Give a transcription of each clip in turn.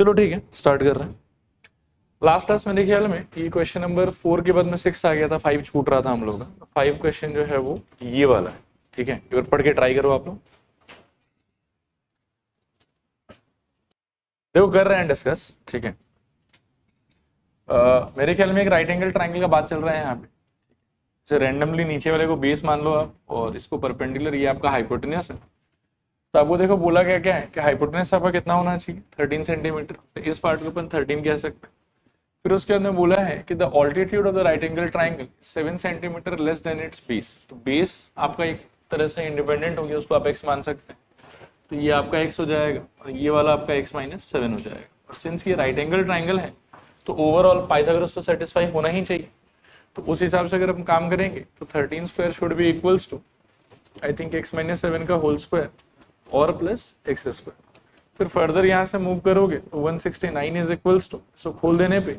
चलो ठीक है, स्टार्ट कर रहे हैं। लास्ट क्लास मेरे ख्याल में ये क्वेश्चन नंबर 4 के बाद में 6 आ गया था, 5 छूट रहा था हम लोग का। 5 क्वेश्चन जो है वो ये वाला है, ठीक है। एक बार पढ़ के ट्राई करो आप लोग। देखो कर रहे हैं डिस्कस, ठीक है। मेरे ख्याल में एक राइट एंगल ट्राइंगल का बात चल रहा है यहाँ पे। इसे रैंडमली नीचे वाले को बेस मान लो आप, और इसको परपेंडिकुलर ये आपका हाइपोटेन्यूस है। तो आपको देखो बोला गया क्या है कि हाइपोटेन्यूस आपका कितना होना चाहिए, 13 सेंटीमीटर। तो इस पार्ट को अपन 13 कह सकते हैं। फिर उसके अंदर बोला है कि the altitude of the right angle triangle 7 centimetre less than it's base. तो बेस आपका एक तरह से इंडिपेंडेंट हो गया, उसको आप x मान सकते हैं। तो ये आपका x हो जाएगा और ये वाला आपका x माइनस 7 हो जाएगा। और सिंस ये राइट एंगल ट्राइंगल है तो ओवरऑल पाइथागोरस तो सेटिस्फाई होना ही चाहिए। तो उस हिसाब से अगर हम काम करेंगे तो 13 square should be equals to I think x minus 7 का होल स्क्वायर और प्लस x स्क्वायर। फिर फर्दर यहाँ से मूव करोगे तो 169 इज इक्वल्स टू, सो खोल देने पे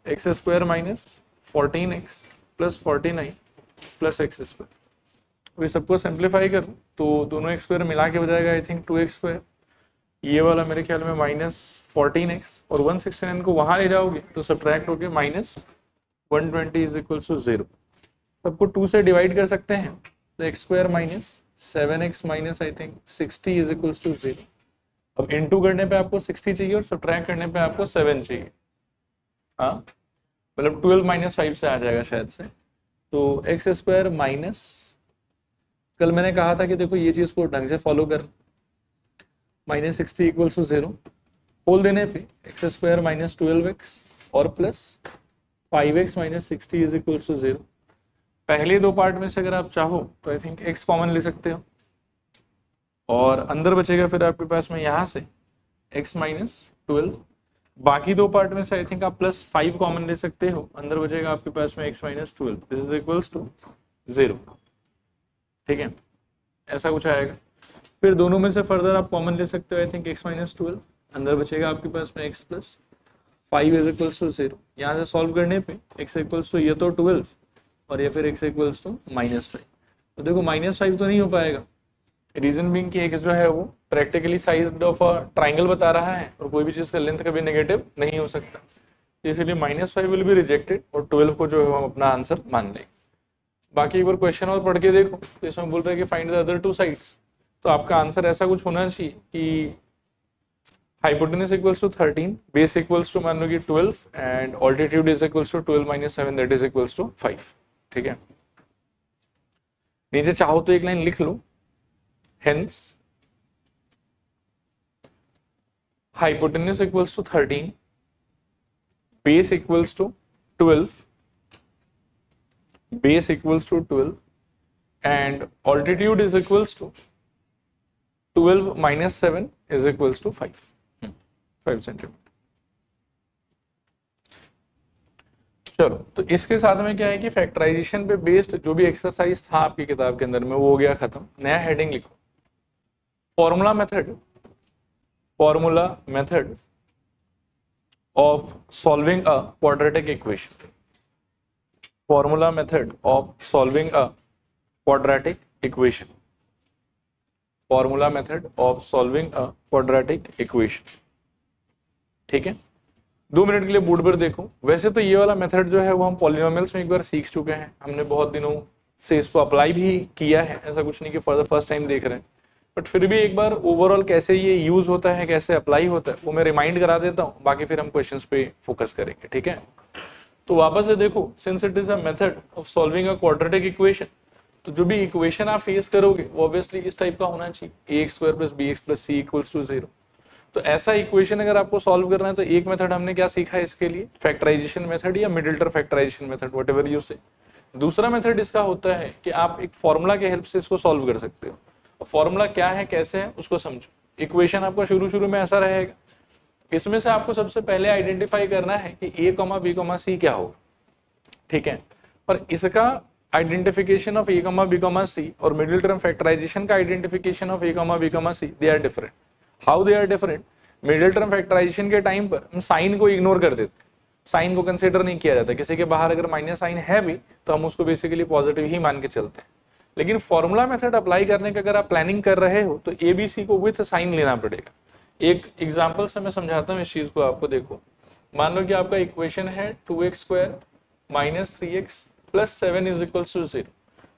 x square minus 14x plus 49 plus x square. वे सबको सिंप्लीफाई करूँ तो दोनों एक्स स्क्वायर मिला के हो जाएगा आई थिंक 2x स्क्वायर। ये वाला मेरे ख्याल में माइनस 14x और 169 को वहां ले जाओगे तो सब्ट्रैक्ट होके माइनस 120 इज इक्वल टू 0। सबको 2 से डिवाइड कर सकते हैं तो x square minus 7x minus I think 60 is equal to 0। अब इनटू करने पे आपको 60 चाहिए और सब्ट्रैक्ट करने पे आपको 7 चाहिए। हाँ मतलब 12 माइनस 5 से आ जाएगा शायद से। तो एक्स स्क्वायर माइनस, कल मैंने कहा था कि देखो ये चीज को ढंग से फॉलो कर, माइनस 60 इक्वल्स टू 0 होल देने पे एक्स स्क्वायर माइनस 12x और plus 5x minus 60 is equals to 0। पहले दो पार्ट में से अगर आप चाहो तो आई थिंक x कॉमन ले सकते हो और अंदर बचेगा फिर आपके पास में यहाँ से x माइनस 12। बाकी दो पार्ट में से आई थिंक आप प्लस 5 कॉमन ले सकते हो, अंदर बचेगा आपके पास में x minus 12, this is equals to 0, ठीक है। ऐसा कुछ आएगा। फिर दोनों में से फर्दर आप कॉमन ले सकते हो आई थिंक x माइनस 12, अंदर बचेगा आपके पास में x plus 5 is equals to 0। यहाँ से सॉल्व करने पे x इक्वल्स टू ये तो 12 और ये फिर x इक्वल्स टू माइनस 5। तो देखो माइनस 5 तो नहीं हो पाएगा, रीजन बीइंग कि x जो है वो practically side of a triangle बता रहा है और कोई भी चीज का लेंथ कभी नेगेटिव नहीं हो सकता, इसलिए माइनस 5 विल बी रिजेक्टेड और 12 को जो है हम अपना आंसर मान लेंगे। बाकी एक बार क्वेश्चन और पढ़ के देखो तो इसमें बोल रहे हैं कि find the other two sides. तो आपका आंसर ऐसा कुछ होना चाहिए कि hypotenuse equals to 13, base equals to मान लो कि 12 and altitude is equals to 12 minus 7 that is equals to 5, ठीक है। नीचे चाहो तो एक लाइन लिख लो, hence hypotenuse equals to 13, base equals to 12, base equals to 12 and altitude is equals to 12 minus 7 is equals to 5 centimetre. चलो तो इसके साथ में क्या है कि फैक्टराइजेशन पे बेस्ड जो भी एक्सरसाइज था आपकी किताब के अंदर में वो हो गया खत्म। नया हेडिंग लिखो, formula method of solving a quadratic equation. Formula method of solving a quadratic equation. Formula method of solving a quadratic equation, ठीक है। 2 मिनट के लिए बोर्ड पर देखो। वैसे तो ये वाला मेथड जो है वो हम पॉलिनोमियल्स में एक बार सीख चुके हैं, हमने बहुत दिनों से इसको अप्लाई भी किया है, ऐसा कुछ नहीं कि फॉर द फर्स्ट टाइम देख रहे हैं, बट फिर भी एक बार ओवरऑल कैसे ये यूज होता है, कैसे अप्लाई होता है वो मैं रिमाइंड करा देता हूँ, बाकी फिर हम क्वेश्चंस पे फोकस करेंगे, ठीक है। तो वापस से देखो, since it is a method of solving a quadratic equation, तो जो भी इक्वेशन आप फेस करोगे वो ऑब्वियसली इस टाइप का होना चाहिए, ax square plus bx plus c equals to 0। तो ऐसा इक्वेशन अगर आपको सॉल्व करना है तो एक मेथड हमने क्या सीखा है इसके लिए, फैक्टराइजेशन मेथड या middle term factorization method, whatever you say. दूसरा मेथड इसका होता है कि आप एक फॉर्मूला के हेल्प से इसको सॉल्व कर सकते हो। फॉर्मूला क्या है, कैसे है, उसको समझो। इक्वेशन आपका शुरू में ऐसा रहेगा, इसमें से आपको सबसे पहले आइडेंटिफाई करना है कि a, b, c क्या होगा, ठीक है। और इसका identification of a, b, c और मिडिल टर्म फैक्टराइजेशन का identification of a, b, c they are different. How they are different? Middle term factorization के टाइम पर हम साइन को इग्नोर कर देते हैं, साइन को कंसीडर नहीं किया जाता, किसी के बाहर अगर माइनस साइन है भी तो हम उसको बेसिकली पॉजिटिव ही मान के चलते हैं। लेकिन फॉर्मूला मेथड अप्लाई करने का अगर आप प्लानिंग कर रहे हो तो ABC को विथ साइन लेना पड़ेगा। एक एग्जाम्पल से मैं समझाता हूँ इस चीज को आपको। देखो मान लो कि आपका इक्वेशन है 2x² minus 3x plus 7 is equal to 0।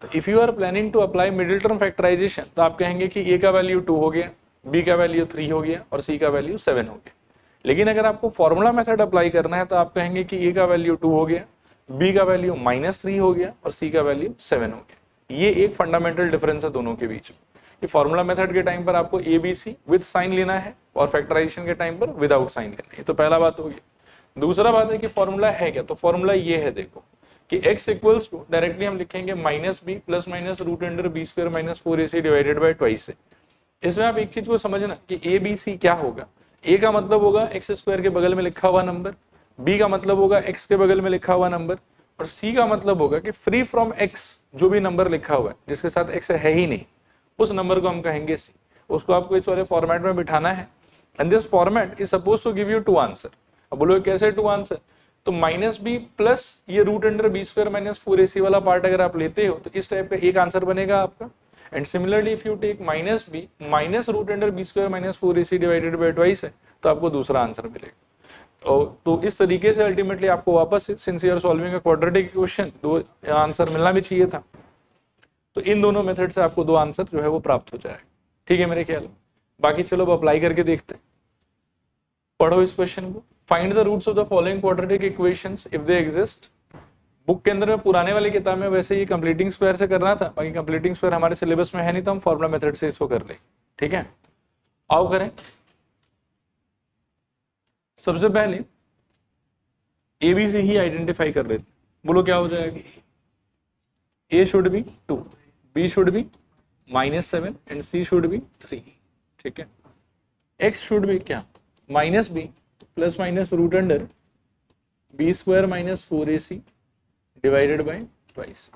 तो if you are planning to apply middle term factorization तो आप कहेंगे कि a का वैल्यू 2 हो गया, b का वैल्यू 3 हो गया और c का वैल्यू 7 हो गया। लेकिन अगर आपको फॉर्मूला मेथड अप्लाई करना है तो आप कहेंगे कि a का वैल्यू 2 हो गया, b का वैल्यू -3 हो गया और c का वैल्यू 7 हो गया। ये एक फंडामेंटल डिफरेंस है दोनों के बीच में। ये फॉर्मूला मेथड के टाइम पर आपको A B C with sign लेना है और फैक्टराइजेशन के टाइम पर विदाउट साइन लेना है। तो पहला बात होगी। दूसरा बात है कि फॉर्मूला है क्या, तो फॉर्मूला ये है देखो कि x इक्वल्स टू डायरेक्टली हम लिखेंगे -b plus minus root under b square minus 4ac divided by twice से। इसमें आप एक चीज को समझना कि a b c क्या होगा। a का मतलब होगा x स्क्वायर के बगल में लिखा हुआ नंबर, b का मतलब होगा x के बगल में लिखा हुआ नंबर और c का मतलब होगा कि फ्री फ्रॉम x जो भी नंबर लिखा हुआ है जिसके साथ x है ही नहीं उस नंबर को हम कहेंगे c। उसको आपको इस वाले फॉर्मेट में बिठाना है and this format is suppose to give you 2 answer. अब बोलो कैसे 2 आंसर, तो -b प्लस ये root under b square minus 4ac वाला पार्ट अगर आप लेते हो तो इस टाइप का एक आंसर बनेगा आपका। And similarly if you take -b minus root under b square minus 4ac divided by twice है तो आपको दूसरा आंसर मिलेगा। और तो इस तरीके से अल्टीमेटली आपको वापस since you are solving a quadratic equation 2 answer मिलना भी चाहिए था। तो इन दोनों मेथड से आपको 2 आंसर जो है वो प्राप्त हो जाएगा। ठीक है मेरे ख्याल में। बाकी चलो अब अप्लाई करके देखते हैं। पढ़ो इस क्वेश्चन को। Find the roots of the following quadratic equations if they exist. Book के अंदर में पुराने वाली किताब में वैसे ही कंप्लीटिंग स्क्वायर से करना था, बाकी कंप्लीटिंग स्क्वायर हमारे सिलेबस में है नहीं तो हम फॉर्मूला मेथड से इसको कर ले। ठीक है, आओ करें। सबसे पहले ABC ही आइडेंटिफाई कर लेते। बोलो क्या हो जाएगा। A should be 2, B should be -7 and C should be 3। ठीक है, X should be क्या -b plus minus root under b square minus 4ac divided by twice.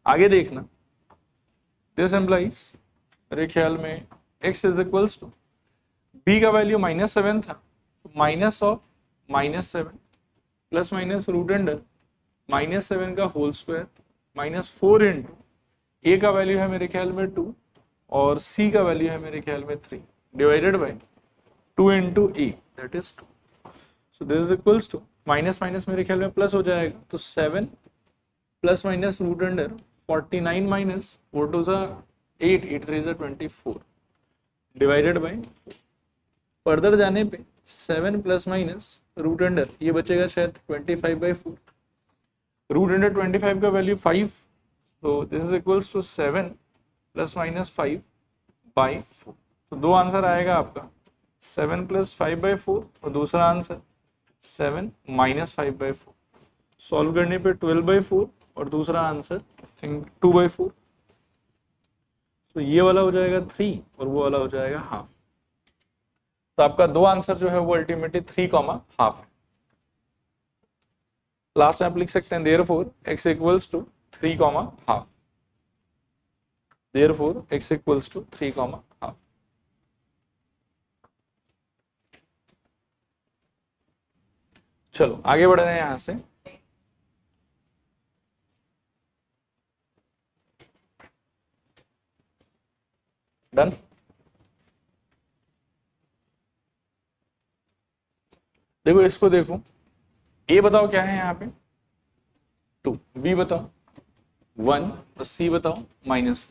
आगे देखना, दिस एम्प्लाइज मेरे ख्याल में x is equals to b का value -7 था, minus of -7 plus minus root under -7 का होल स्क्वायर -4 इंटू a का वैल्यू है मेरे ख्याल में 2 और c का वैल्यू है मेरे ख्याल में 3 divided by 2 into a that is 2। So this is equals to minus minus मेरे ख्याल में प्लस हो जाएगा तो 7 plus minus root under 49 minus 4 2 8 8 3 24 divided by. Further जाने पे 7 प्लस माइनस रूट अंडर ये बचेगा शायद 25/4। रूट अंडर 25 का वैल्यू 5, तो this is equals to 7 plus minus 5/4। तो 2 आंसर आएगा आपका 7 प्लस 5/4 और दूसरा आंसर 7 माइनस 5/4। सॉल्व करने पे 12/4 और दूसरा आंसर थिंक 2/4। तो ये वाला हो जाएगा 3 और वो वाला हो जाएगा हाफ। तो आपका 2 आंसर जो है वो अल्टीमेटली 3,5 है। लास्ट में आप लिख सकते हैं therefore x equals to 3,5। Therefore x equals to 3,5। चलो आगे बढ़ रहे हैं यहां से। डन। देखो इसको देखो, A बताओ क्या है यहाँ पे 2, B बताओ 1 और C बताओ -4।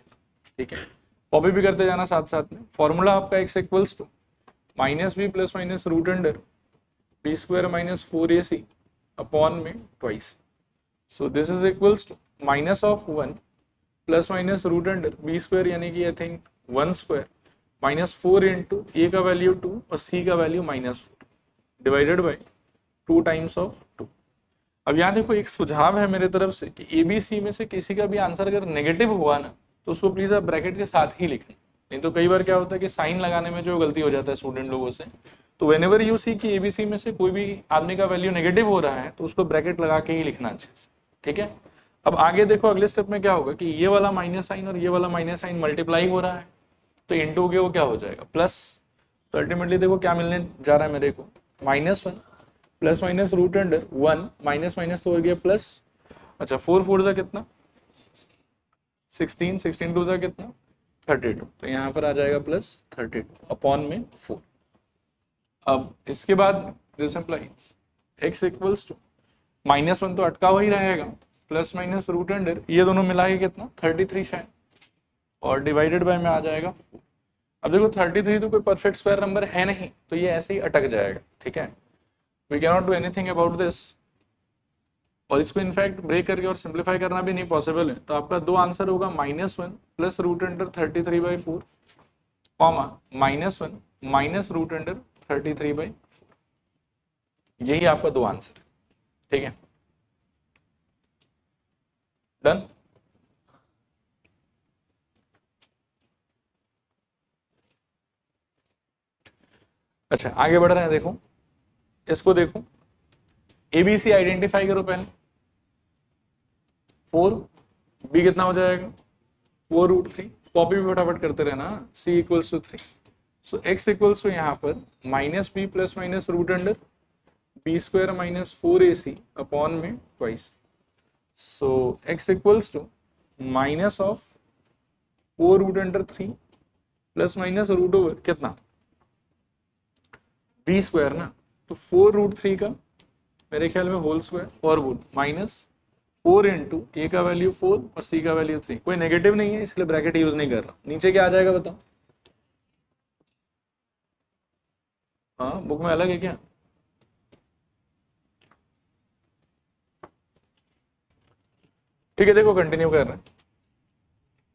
ठीक है, कॉपी भी करते जाना साथ साथ में। फॉर्मूला आपका x equals to -b plus minus root under b square minus 4ac upon में twice. So this is equals to minus of 1 plus minus root under b square यानी कि I think 1 square -4 into a का value 2 और c का value -4 divided by 2 times of 2। अब यहाँ देखो एक सुझाव है मेरे तरफ से कि ABC में से किसी का भी आंसर अगर नेगेटिव हुआ ना तो उसको प्लीज आप ब्रैकेट के साथ ही लिखें। नहीं तो कई बार क्या होता है कि साइन लगाने में जो गलती हो जाता है स्टूडेंट लोगों से। तो व्हेनेवर यू सी कि ABC में से कोई भी आदमी का वैल्यू नेगेटिव हो रहा है तो उसको ब्रैकेट लगा के ही लिखना अच्छे से। ठीक है, अब आगे देखो अगले स्टेप में क्या होगा कि ये वाला माइनस साइन और ये वाला माइनस साइन मल्टीप्लाई हो रहा है तो इंटू के वो क्या हो जाएगा प्लस। तो अल्टीमेटली देखो क्या मिलने जा रहा है मेरे को -1 plus minus root under 1 minus minus तो हो गया प्लस। अच्छा 4 4 जा कितना 16, 16 2 जा कितना 32, तो यहाँ पर आ जाएगा +32 अपॉन में 4। अब इसके बाद this implies x equals to -1 तो अटका हुआ ही रहेगा, प्लस माइनस रूट अंडर ये दोनों मिला के कितना 33 शायद, और डिवाइडेड बाय में आ जाएगा। अब देखो 33 तो कोई परफेक्ट स्क्वायर नंबर है नहीं, तो ये ऐसे ही अटक जाएगा, ठीक है। We can not do anything about this, और इसको इनफैक्ट ब्रेक करके और सिंप्लीफाई करना भी नहीं पॉसिबल है। तो आपका दो आंसर होगा -1 plus root under 33/4 comma -1 minus root under 33/4, यही आपका दो आंसर, ठीक है। डन। अच्छा आगे बढ़ रहे हैं, देखो इसको देखो, एबीसी आइडेंटिफाई करो पहले, 4 बी कितना हो जाएगा 4√3, कॉपी भी फटाफट करते रहना, c equals to 3, so x equals to यहाँ पर -b plus minus root under b² minus 4ac upon में twice, so x equals to minus of 4√3 plus minus root over कितना b² ना, तो 4√3 का मेरे ख्याल में होल स्क्वायर और बोल माइनस 4 इंटू ए का वैल्यू 4 और सी का वैल्यू 3, कोई नेगेटिव नहीं है इसलिए ब्रैकेट यूज नहीं कर रहा। नीचे क्या आ जाएगा बताओ, हाँ बुक में अलग है क्या, ठीक है। देखो कंटिन्यू कर रहे हैं,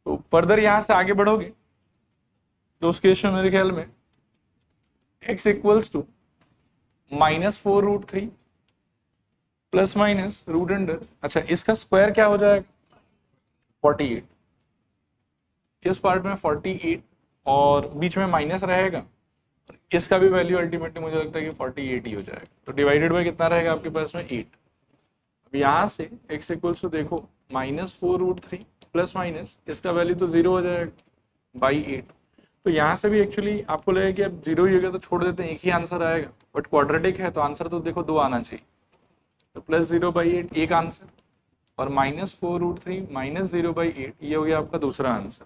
तो फर्दर यहां से आगे बढ़ोगे तो उस केस में मेरे ख्याल में x equals to -4√3 plus minus root under, अच्छा इसका स्क्वायर क्या हो जाएगा 48, इस पार्ट में 48 और बीच में माइनस रहेगा, इसका भी वैल्यू अल्टीमेटली मुझे लगता है कि 48 ही हो जाएगा, तो डिवाइडेड बाय कितना रहेगा आपके पास में 8। अब यहाँ से x इक्वल्स टू देखो -4√3 प्लस माइनस इसका वैल्यू तो 0 हो जाएगा बाई 8, तो यहाँ से भी एक्चुअली आपको लगेगा कि अब 0 ही हो गया तो छोड़ देते हैं, एक ही आंसर आएगा, बट क्वाड्रेटिक है तो आंसर तो देखो 2 आना चाहिए, तो +0/8 एक आंसर, और -4√3 -0/8 ये हो गया आपका दूसरा आंसर।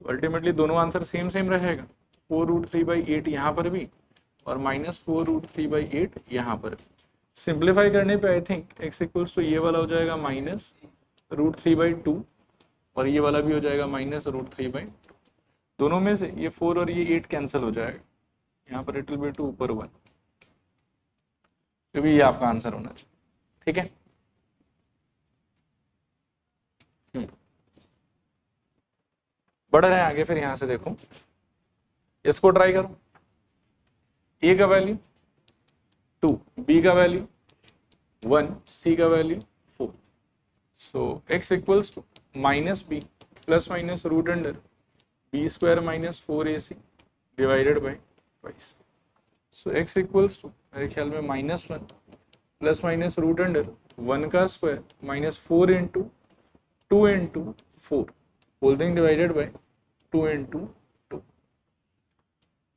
अल्टीमेटली दोनों आंसर सेम सेम रहेगा, 4√3/8 यहाँ पर भी और -4√3/8 यहाँ पर भी। सिंप्लीफाई करने पे I think x equals to ये वाला हो जाएगा -√3/2 और ये वाला भी हो जाएगा -√3/2, दोनों में से ये 4 और ये 8 कैंसिल हो जाएगा, यहाँ पर इट विल बी 2 ऊपर 1, तो भी ये आपका आंसर होना चाहिए, ठीक है। बढ़ रहे हैं आगे, फिर यहां से देखो इसको ट्राई करो, a का वैल्यू 2, b का वैल्यू 1, c का value 4, so x equals to -b plus minus root under b² minus 4ac divided by twice, so x equals to मेरे ख्याल में -1 प्लस माइनस रूट अंडर 1 का square minus 4 into 2 into 4 whole thing divided by 2 into 2।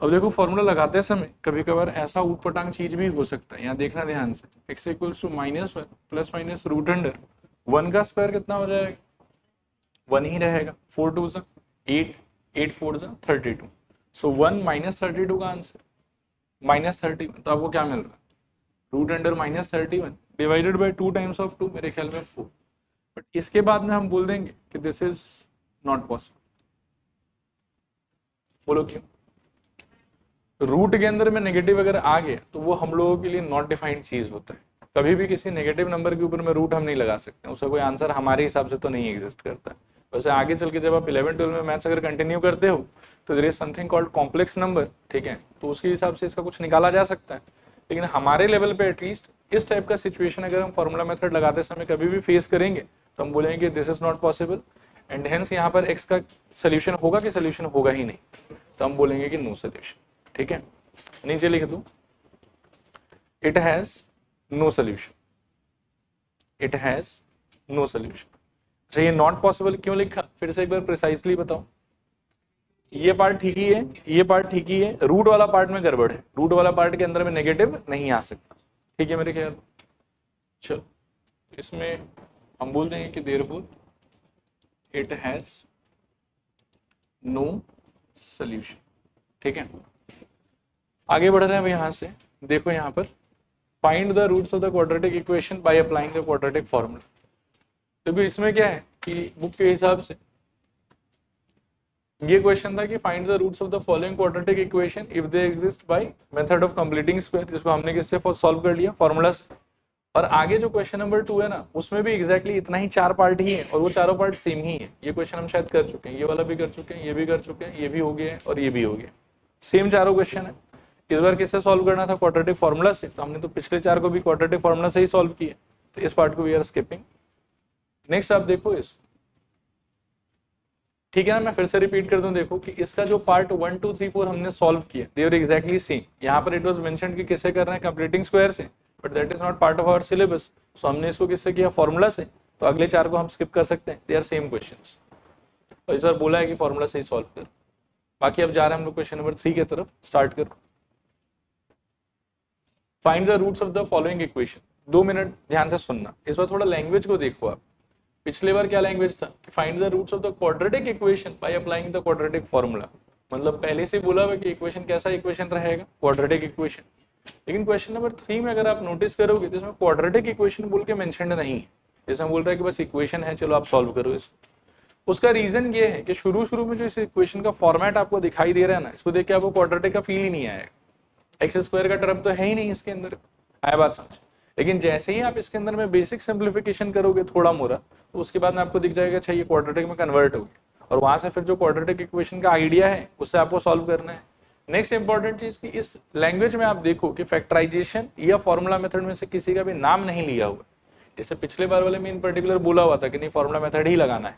अब देखो formula लगाते समय कभी कभार ऐसा ऊटपटांग चीज भी हो सकता है, यहाँ देखना ध्यान से, x equals to -1 plus minus root under 1 का स्क्वायर कितना हो जाएगा 1 ही रहेगा, 4 2 8, 8 4 32, सो 1 -32 का आंसर -31, तो आपको क्या मिल रहा है root under -31 divided by 2 times of 2, मेरे ख्याल में 4, बट इसके बाद में हम बोल देंगे कि दिस इज नॉट पॉसिबल। बोलो क्यों, रूट के अंदर में नेगेटिव अगर आ गया तो वो हम लोगों के लिए नॉट डिफाइंड चीज होता है, कभी भी किसी नेगेटिव नंबर के ऊपर में रूट हम नहीं लगा सकते, उसका कोई आंसर हमारे हिसाब से तो नहीं एग्जिस्ट करता है। वैसे आगे चल के जब आप 11-12 में मैथ्स अगर कंटिन्यू करते हो तो there is something called complex number, ठीक है, तो उसके हिसाब से इसका कुछ निकाला जा सकता है, लेकिन हमारे लेवल पे एटलीस्ट इस टाइप का सिचुएशन अगर हम फॉर्मूला मेथड लगाते समय कभी भी फेस करेंगे तो हम बोलेंगे this is not possible, and hence यहाँ पर x का सोल्यूशन होगा कि सोल्यूशन होगा ही नहीं, तो हम बोलेंगे कि नो सोल्यूशन, ठीक है। नीचे लिख दो it has no solution, it has no solution. अच्छा ये नॉट पॉसिबल क्यों लिखा, फिर से एक बार प्रिसाइजली बताओ। ये पार्ट ठीक ही है, ये पार्ट ठीक ही है, रूट वाला पार्ट में गड़बड़ है, रूट वाला पार्ट के अंदर में नेगेटिव नहीं आ सकता, ठीक है मेरे ख्याल। चलो इसमें हम बोल देंगे कि therefore it has no solution. ठीक है, आगे बढ़ रहे हैं यहां से। देखो यहां पर find the roots of the quadratic equation by applying the quadratic formula. देखो इसमें क्या है कि बुक के हिसाब से ये क्वेश्चन था कि find the roots of the following quadratic equation if they exist by method of completing square, जिसको हमने किससे सॉल्व कर लिया, फॉर्मूला से। और आगे जो क्वेश्चन नंबर 2 है ना, उसमें भी एग्जैक्टली इतना ही 4 पार्ट ही है और वो चारों पार्ट सेम ही है। ये क्वेश्चन हम शायद कर चुके हैं, ये वाला भी कर चुके हैं, ये भी कर चुके हैं, ये भी हो गया है और ये भी हो गया, सेम चारों क्वेश्चन है। इस बार किससे सॉल्व करना था, क्वाड्रेटिक फॉर्मूला से। तो हमने तो पिछले 4 को भी क्वाड्रेटिक फॉर्मूला से ही सॉल्व किया, तो इस पार्ट को वी आर स्किपिंग। नेक्स्ट आप देखो इस, ठीक है ना, मैं फिर से रिपीट कर दूं। देखो कि इसका जो पार्ट 1 2 3 4 हमने सॉल्व किया, दे आर एग्जैक्टली सेम। यहाँ पर इट वाज मेंशन्ड कि किससे कर रहे हैं, कंप्लीटिंग स्क्वायर से, but that is not part of our syllabus. So हमने इसको किससे किया, फॉर्मूला से। तो अगले 4 को हम स्किप कर सकते हैं, दे आर सेम क्वेश्चंस। और इस बार बोला है कि फॉर्मूला से ही सॉल्व कर। बाकी अब जा रहे हैं हम लोग क्वेश्चन नंबर 3 की तरफ, स्टार्ट करो। Find the roots of the following equation. 2 minute ध्यान से सुनना, इस बार थोड़ा लैंग्वेज को देखो आप। पिछले बार क्या लैंग्वेज था, find the roots of the quadratic equation by applying the quadratic formula. मतलब पहले से बोला हुआ कि इक्वेशन कैसा इक्वेशन रहेगा, क्वाड्रेटिक इक्वेशन। लेकिन क्वेश्चन नंबर 3 में अगर आप नोटिस करोगे तो इसमें क्वाड्रेटिक इक्वेशन बोल के मेंशन्ड नहीं है। जैसे बोल रहा है कि बस इक्वेशन है, चलो आप सॉल्व करो इसको। उसका रीजन ये है कि शुरू में जो इस इक्वेशन का फॉर्मेट आपको दिखाई दे रहा है ना, इसको देख के आपको क्वाड्रेटिक का फील ही नहीं आएगा। एक्स स्क्वायर का टर्म तो है ही नहीं इसके अंदर, आया बात समझ। लेकिन जैसे ही आप इसके अंदर में बेसिक सिंप्लीफिकेशन करोगे थोड़ा मोड़ा, तो उसके बाद में आपको दिख जाएगा अच्छा ये क्वाड्रेटिक में कन्वर्ट हो गया, और वहां से फिर जो क्वाड्रेटिक इक्वेशन का आइडिया है उससे आपको सॉल्व करना है। नेक्स्ट इंपॉर्टेंट चीज कि इस लैंग्वेज में आप देखो कि फैक्टराइजेशन या फॉर्मूला मेथड में से किसी का भी नाम नहीं लिया हुआ। जैसे पिछले बार वाले में इन पर्टिकुलर बोला हुआ था कि नहीं फॉर्मूला मेथड ही लगाना है।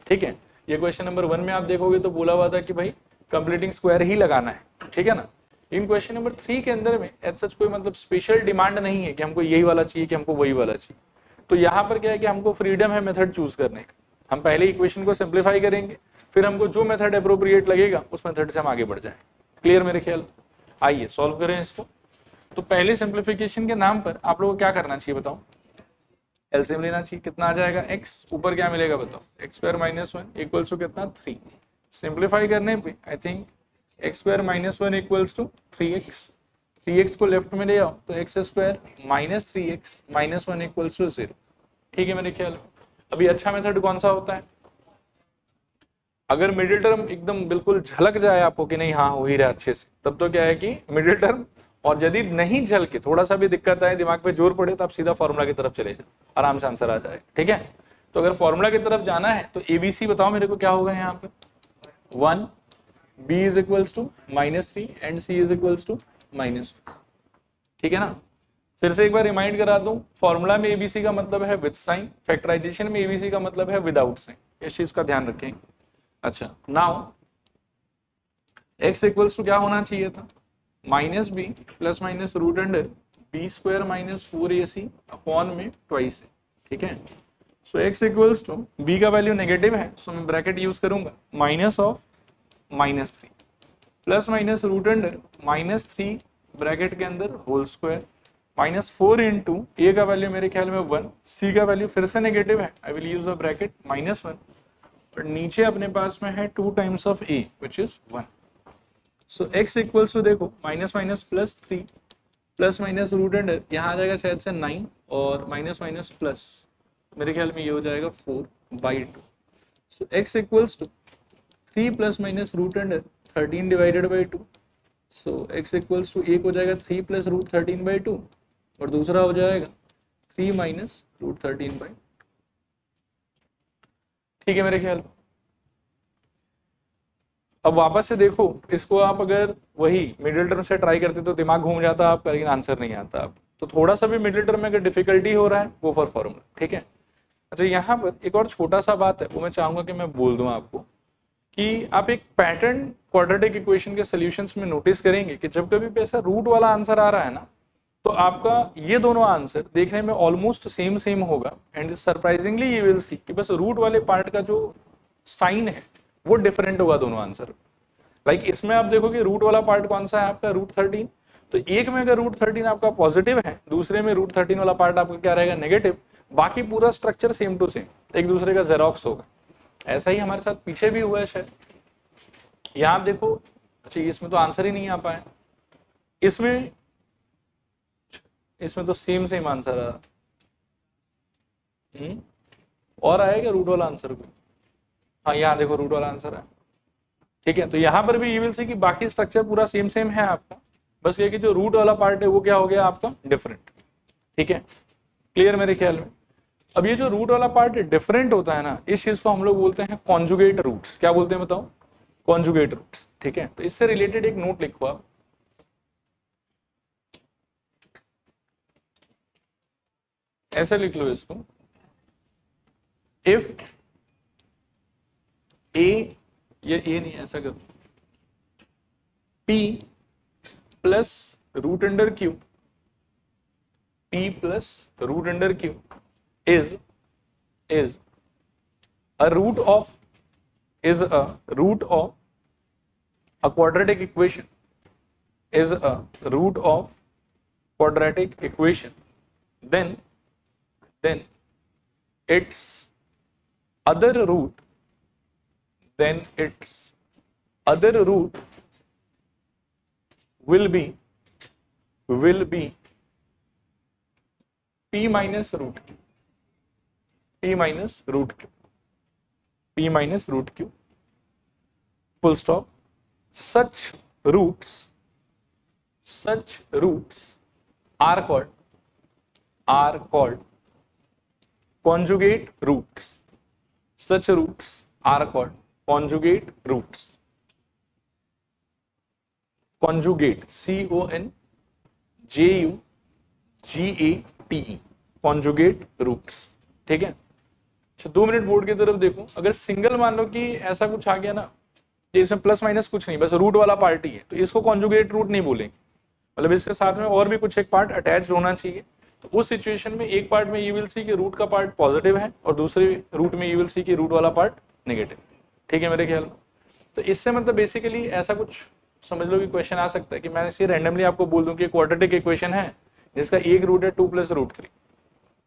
ठीक है, ये क्वेश्चन नंबर 1 में आप देखोगे तो बोला हुआ था कि भाई कंप्लीटिंग स्क्वायर ही लगाना है। ठीक है ना, इन क्वेश्चन नंबर 3 के अंदर में एज सच कोई मतलब स्पेशल डिमांड नहीं है कि हमको यही वाला चाहिए कि हमको वही वाला चाहिए। तो यहाँ पर क्या है कि हमको फ्रीडम है मेथड चूज करने का। हम पहले इक्वेशन को सिंप्लीफाई करेंगे, फिर हमको जो मेथड अप्रोप्रिएट लगेगा उस मेथड से हम आगे बढ़ जाएंगे। क्लियर मेरे ख्याल। आइए सॉल्व करें इसको। तो पहले सिंप्लीफिकेशन के नाम पर आप लोगों को क्या करना चाहिए बताओ, एलसीएम लेना चाहिए। कितना आ जाएगा, एक्स ऊपर क्या मिलेगा बताओ, x square minus 1 equals to कितना 3। सिंप्लीफाई करने पे I think x square minus 1 equals to 3x। 3x को लेफ्ट में ले आओ तो x square minus 3x minus 1 equals to 0। ठीक है मेरे ख्याल। अभी अच्छा मेथड कौन सा होता है, अगर मिडिल टर्म एकदम बिल्कुल झलक जाए आपको कि नहीं हाँ हो ही रहा अच्छे से, तब तो क्या है कि मिडिल टर्म, और यदि नहीं झलके थोड़ा सा भी दिक्कत आए, दिमाग पे जोर पड़े, तो आप सीधा फॉर्मूला की तरफ चले जाओ, आराम से आंसर आ जाए। ठीक है, तो अगर फॉर्मूला की तरफ जाना है तो एबीसी बताओ मेरे को क्या होगा यहाँ पे, 1 b is equals to -3 and c is equals to -1। ठीक है ना, फिर से एक बार रिमाइंड करा दूं, फॉर्मूला में एबीसी का मतलब है विद साइन, फैक्टराइजेशन में एबीसी का मतलब है विदाउट साइन, इस चीज का ध्यान रखें। अच्छा, नाउ x इक्वल्स टू क्या होना चाहिए था, -b plus minus root under b square minus 4ac upon में ट्वाइस है। ठीक है, so x equals to b का वैल्यू नेगेटिव है, सो मैं ब्रैकेट यूज करूंगा minus of -3 plus minus root under -3 bracket के अंदर होल स्क्वायर -4 इंटू ए का वैल्यू मेरे ख्याल में 1, सी का वैल्यू फिर से नेगेटिव है, I will use the bracket -1, और नीचे अपने पास में है 2 times of a which is 1। So x equals to देखो minus minus plus 3 plus minus root under, यहाँ आ जाएगा शायद से 9 और माइनस माइनस प्लस, मेरे ख्याल में ये हो जाएगा 4/2। So x equals to 3 plus minus root under 13 divided by 2। So x equals to एक हो जाएगा 3 प्लस रूट 13/2 और दूसरा हो जाएगा 3 माइनस रूट 13/2। ठीक है मेरे ख्याल। अब वापस से देखो इसको, आप अगर वही मिडिल टर्म से ट्राई करते तो दिमाग घूम जाता आपका, लेकिन आंसर नहीं आता आप, तो थोड़ा सा भी मिडिल टर्म में अगर डिफिकल्टी हो रहा है वो फॉर फॉर्मूला। ठीक है, अच्छा यहाँ पर एक और छोटा सा बात है, वो मैं चाहूंगा कि मैं बोल दूं आपको कि आप एक पैटर्न क्वाड्रेटिक इक्वेशन के सॉल्यूशंस में नोटिस करेंगे कि जब कभी भी ऐसा रूट वाला आंसर आ रहा है ना, तो आपका ये दोनों आंसर देखने में ऑलमोस्ट सेम होगा, and surprisingly you will see कि बस रूट वाले पार्ट का जो साइन है वो डिफरेंट होगा दोनों आंसर। लाइक इसमें आप देखोगे रूट वाला पार्ट कौन सा है आपका, रूट 13, तो एक में अगर रूट 13 आपका पॉजिटिव है, दूसरे में रूट 13 वाला पार्ट आपका क्या रहेगा, नेगेटिव। बाकी पूरा स्ट्रक्चर सेम टू सेम, एक दूसरे का जेरोक्स होगा। ऐसा ही हमारे साथ पीछे भी हुआ है शायद, यहां आप देखो, अच्छा इसमें तो आंसर ही नहीं आ पाया, इसमें तो सेम आंसर आ रहा। और आएगा रूट वाला आंसर को, हाँ यहाँ देखो रूट वाला आंसर है। ठीक है, तो यहां पर भी यू विल सी कि बाकी स्ट्रक्चर पूरा सेम है आपका, बस ये कि जो रूट वाला पार्ट है वो क्या हो गया आपका डिफरेंट। ठीक है, क्लियर मेरे ख्याल में। अब ये जो रूट वाला पार्ट डिफरेंट होता है ना, इस चीज को हम लोग बोलते हैं कॉन्जुगेट रूट्स। क्या बोलते हैं बताओ? Conjugate roots. ठीक है, तो इससे रिलेटेड एक नोट लिखो आप, ऐसे लिख लो इसको, इफ ए, ये ए नहीं ऐसा करो, P plus root under Q, P plus root under Q is a root of a quadratic equation, is a root of quadratic equation, then its other root will be P minus root Q, P minus root Q, P minus root Q, full stop. Such roots are called conjugate roots. Such roots are called conjugate roots. Conjugate, CONJUGATE, conjugate roots. ठीक है, अच्छा 2 minute board की तरफ देखो। अगर single मान लो कि ऐसा कुछ आ गया ना, इसमें प्लस माइनस कुछ नहीं, बस रूट वाला पार्ट ही है, तो इसको कॉन्जुगेट रूट नहीं बोलेंगे, मतलब इसके साथ में और भी कुछ एक पार्ट अटैच होना चाहिए। तो उस सिचुएशन में एक पार्ट में यू विल सी कि रूट का पार्ट पॉजिटिव है और दूसरे रूट में यू विल सी कि रूट वाला पार्ट नेगेटिव। ठीक है मेरे ख्याल में। तो इससे मतलब बेसिकली ऐसा कुछ समझ लो कि क्वेश्चन आ सकता है कि मैं इसे रैंडमली आपको बोल दूं कि क्वाड्रेटिक इक्वेशन है जिसका एक रूट है 2 प्लस रूट 3,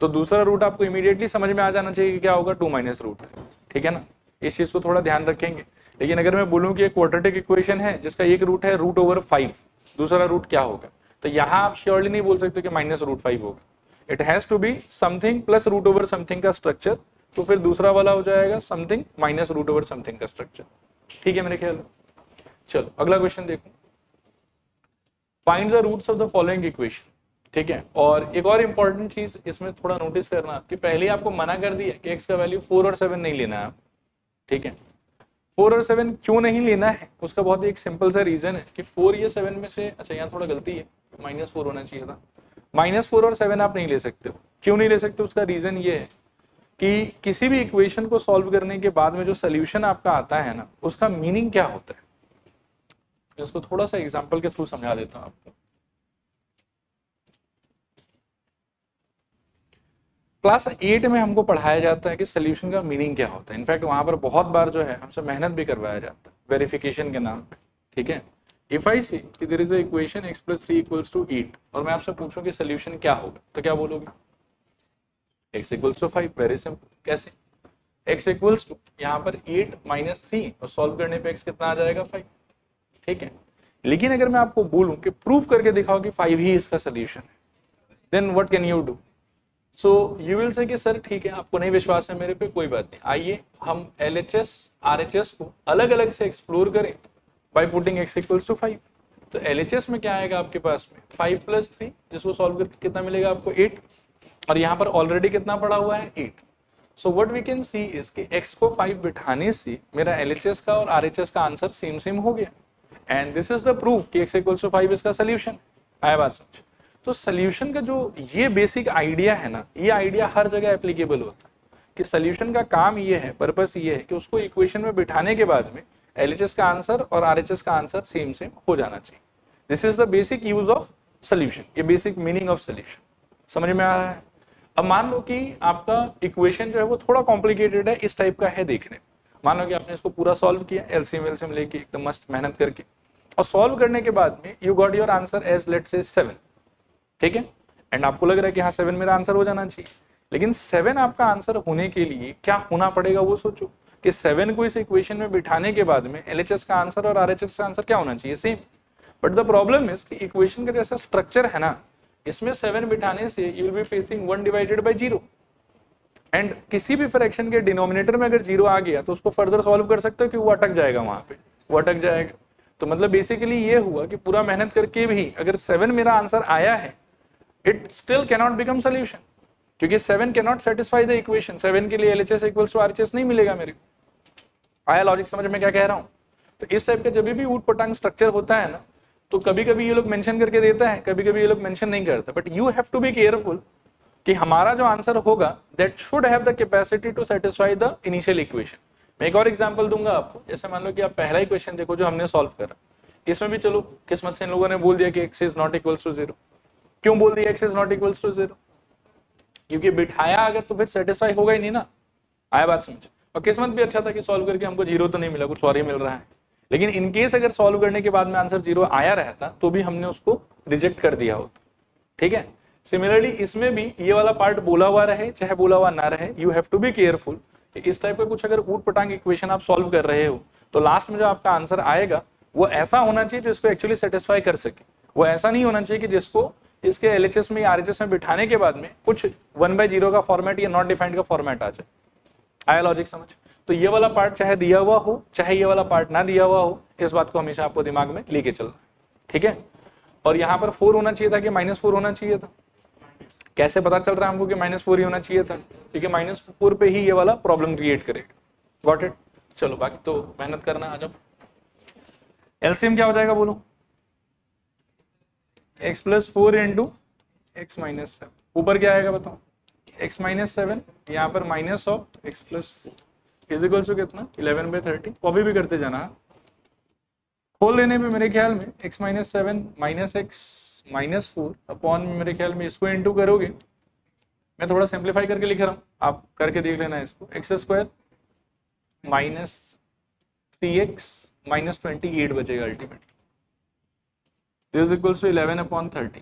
तो दूसरा रूट आपको इमीडिएटली समझ में आ जाना चाहिए कि क्या होगा 2 माइनस रूट 3। ठीक है ना, इस चीज को थोड़ा ध्यान रखेंगे। लेकिन अगर मैं बोलूं कि एक क्वाड्रेटिक इक्वेशन है जिसका एक रूट है √5, दूसरा रूट क्या होगा, तो यहां आप श्योरली नहीं बोल सकते कि -√5 होगा। It has to be something plus √something का स्ट्रक्चर, तो फिर दूसरा वाला हो जाएगा समथिंग माइनस √समथिंग का स्ट्रक्चर। ठीक है मेरे ख्याल में। चलो अगला क्वेश्चन देखो, find the roots of the following equation. ठीक है, और एक और इंपॉर्टेंट चीज इसमें थोड़ा नोटिस करना कि पहले आपको मना कर दिया कि x का वैल्यू 4 और 7 नहीं लेना है। ठीक है, 4 और 7 क्यों नहीं लेना है, उसका बहुत ही एक सिंपल सा रीजन है कि 4 या 7 में से, अच्छा यहाँ थोड़ा गलती है, -4 होना चाहिए था, -4 और 7 आप नहीं ले सकते हो। क्यों नहीं ले सकते, उसका रीजन ये है कि किसी भी इक्वेशन को सॉल्व करने के बाद में जो सोल्यूशन आपका आता है ना, उसका मीनिंग क्या होता है, इसको थोड़ा सा एग्जांपल के थ्रू समझा देता हूं आपको। क्लास 8 में हमको पढ़ाया जाता है कि सोल्यूशन का मीनिंग क्या होता है। इनफैक्ट वहां पर बहुत बार जो है हमसे मेहनत भी करवाया जाता है वेरिफिकेशन के नाम पे। ठीक है, इफ आई से कि there is a equation x + 3 = 8 और मैं आपसे पूछूं कि सोल्यूशन क्या होगा, तो क्या बोलोगे? x = 5। वेरी सिंपल, कैसे? x = यहाँ पर 8 - 3 और सॉल्व करने पे x कितना आ जाएगा 5। ठीक है, लेकिन अगर मैं आपको बोलूं कि प्रूफ करके दिखाओ कि 5 ही इसका सोल्यूशन है, then what can you do? So you will say कि सर ठीक है, आपको नहीं विश्वास है मेरे पे, कोई बात नहीं, आइए हम LHS RHS को अलग अलग से एक्सप्लोर करें बाय पुटिंग x = 5। तो LHS में क्या आएगा आपके पास में 5 + 3, जिसको सॉल्व करके कितना मिलेगा आपको 8, और यहाँ पर ऑलरेडी कितना पड़ा हुआ है 8। So what we can see is कि x को 5 बिठाने से मेरा LHS का और RHS का आंसर सेम हो गया, and this is the proof कि x = 5 इसका सोल्यूशन। आया बात समझ? तो सोल्यूशन का जो ये बेसिक आइडिया है ना, ये आइडिया हर जगह एप्लीकेबल होता है कि सोल्यूशन का काम ये है, पर्पस ये है कि उसको इक्वेशन में बिठाने के बाद में LHS का आंसर और RHS का आंसर सेम हो जाना चाहिए। This is the basic use of solution, ये बेसिक मीनिंग ऑफ सोल्यूशन। समझ में आ रहा है? अब मान लो कि आपका इक्वेशन जो है वो थोड़ा कॉम्प्लिकेटेड है, इस टाइप का है देखने। मान लो कि आपने इसको पूरा सॉल्व किया LCM लेके एकदम मस्त मेहनत करके, और सॉल्व करने के बाद में you got your answer as let's say 7। ठीक है, एंड आपको लग रहा है कि हाँ 7 मेरा आंसर हो जाना चाहिए, लेकिन 7 आपका आंसर होने के लिए क्या होना पड़ेगा वो सोचो। कि 7 को इस इक्वेशन में बिठाने के बाद में LHS का आंसर और RHS का आंसर क्या होना चाहिए, same. But the problem is कि इक्वेशन का जैसा स्ट्रक्चर है ना, इसमें 7 बिठाने से you will be facing 1 divided by 0, and किसी भी फ्रैक्शन के डिनोमिनेटर में अगर 0 आ गया तो उसको फर्दर सॉल्व कर सकते हो कि वो अटक जाएगा, वहां पे वो अटक जाएगा। तो मतलब बेसिकली ये हुआ कि पूरा मेहनत करके भी अगर 7 मेरा आंसर आया है, it still cannot become solution, क्योंकि 7 कैनॉट सेटिस्फाई द इक्वेशन। 7 के लिए LHS इक्वल्स टू RHS नहीं मिलेगा मेरे को। आया लॉजिक समझ में क्या कह रहा हूं? तो इस टाइप का जब भी ऊट पटांग स्ट्रक्चर होता है ना, तो कभी कभी ये लोग मेंशन करके देता है, कभी कभी ये लोग मेंशन नहीं करता। But you have to be careful कि हमारा जो आंसर होगा that should have the capacity to satisfy the initial equation. मैं एक और एग्जांपल दूंगा आपको। जैसे मान लो कि आप पहला इक्वेशन देखो जो हमने सॉल्व करा, इसमें भी चलो किस्मत से इन लोगों ने बोल दिया कि x is not equals to 0। क्यों बोल दिया x is not equals to 0? क्योंकि बिठाया अगर तो फिर सेटिस्फाई होगा ही नहीं ना। आया बात समझ? और किस्मत भी अच्छा था कि सॉल्व करके हमको 0 तो नहीं मिला, कुछ और ही मिल रहा है। लेकिन इनकेस अगर सॉल्व करने के बाद में आंसर 0 आया रहता तो भी हमने उसको रिजेक्ट कर दिया होता। ठीक है, सिमिलरली इसमें भी ये वाला पार्ट बोला हुआ रहे चाहे बोला हुआ ना रहे, you have to be careful कि इस टाइप का कुछ अगर ऊट पटांग इक्वेशन आप सॉल्व कर रहे हो तो लास्ट में जो आपका आंसर आएगा वो ऐसा होना चाहिए जिसको एक्चुअली सेटिस्फाई कर सके। वो ऐसा नहीं होना चाहिए कि जिसको इसके LHS में या RHS में बिठाने के बाद में कुछ 1/0 का फॉर्मेट या नॉट डिफाइंड का फॉर्मेट आ जाए। आया लॉजिक समझ? तो ये वाला पार्ट चाहे दिया हुआ हो चाहे ये वाला पार्ट ना दिया हुआ हो, इस बात को हमेशा आपको दिमाग में लेके चलना। ठीक है, और यहाँ पर 4 होना चाहिए था कि -4 होना चाहिए था? कैसे पता चल रहा है हमको कि -4 ही होना चाहिए था? क्योंकि -4 पे ही ये वाला प्रॉब्लम क्रिएट करेगा। Got it? चलो बाकी तो मेहनत करना। आ जाओ, एलसीएम क्या हो जाएगा बोलो? x + 4 × x - 7। ऊपर क्या आएगा बताओ? x - 7, यहाँ पर minus of x + 4 is equal to कितना? 11/30। कॉपी भी करते जाना। खोल देने पे मेरे ख्याल में x - 7 - x - 4 अपॉन में मेरे ख्याल में इसको इंटू करोगे। मैं थोड़ा सिंप्लीफाई करके लिख रहा हूँ, आप करके देख लेना इसको। x² - 3x - 28 बचेगा अल्टीमेटली। This is equal to 11/30।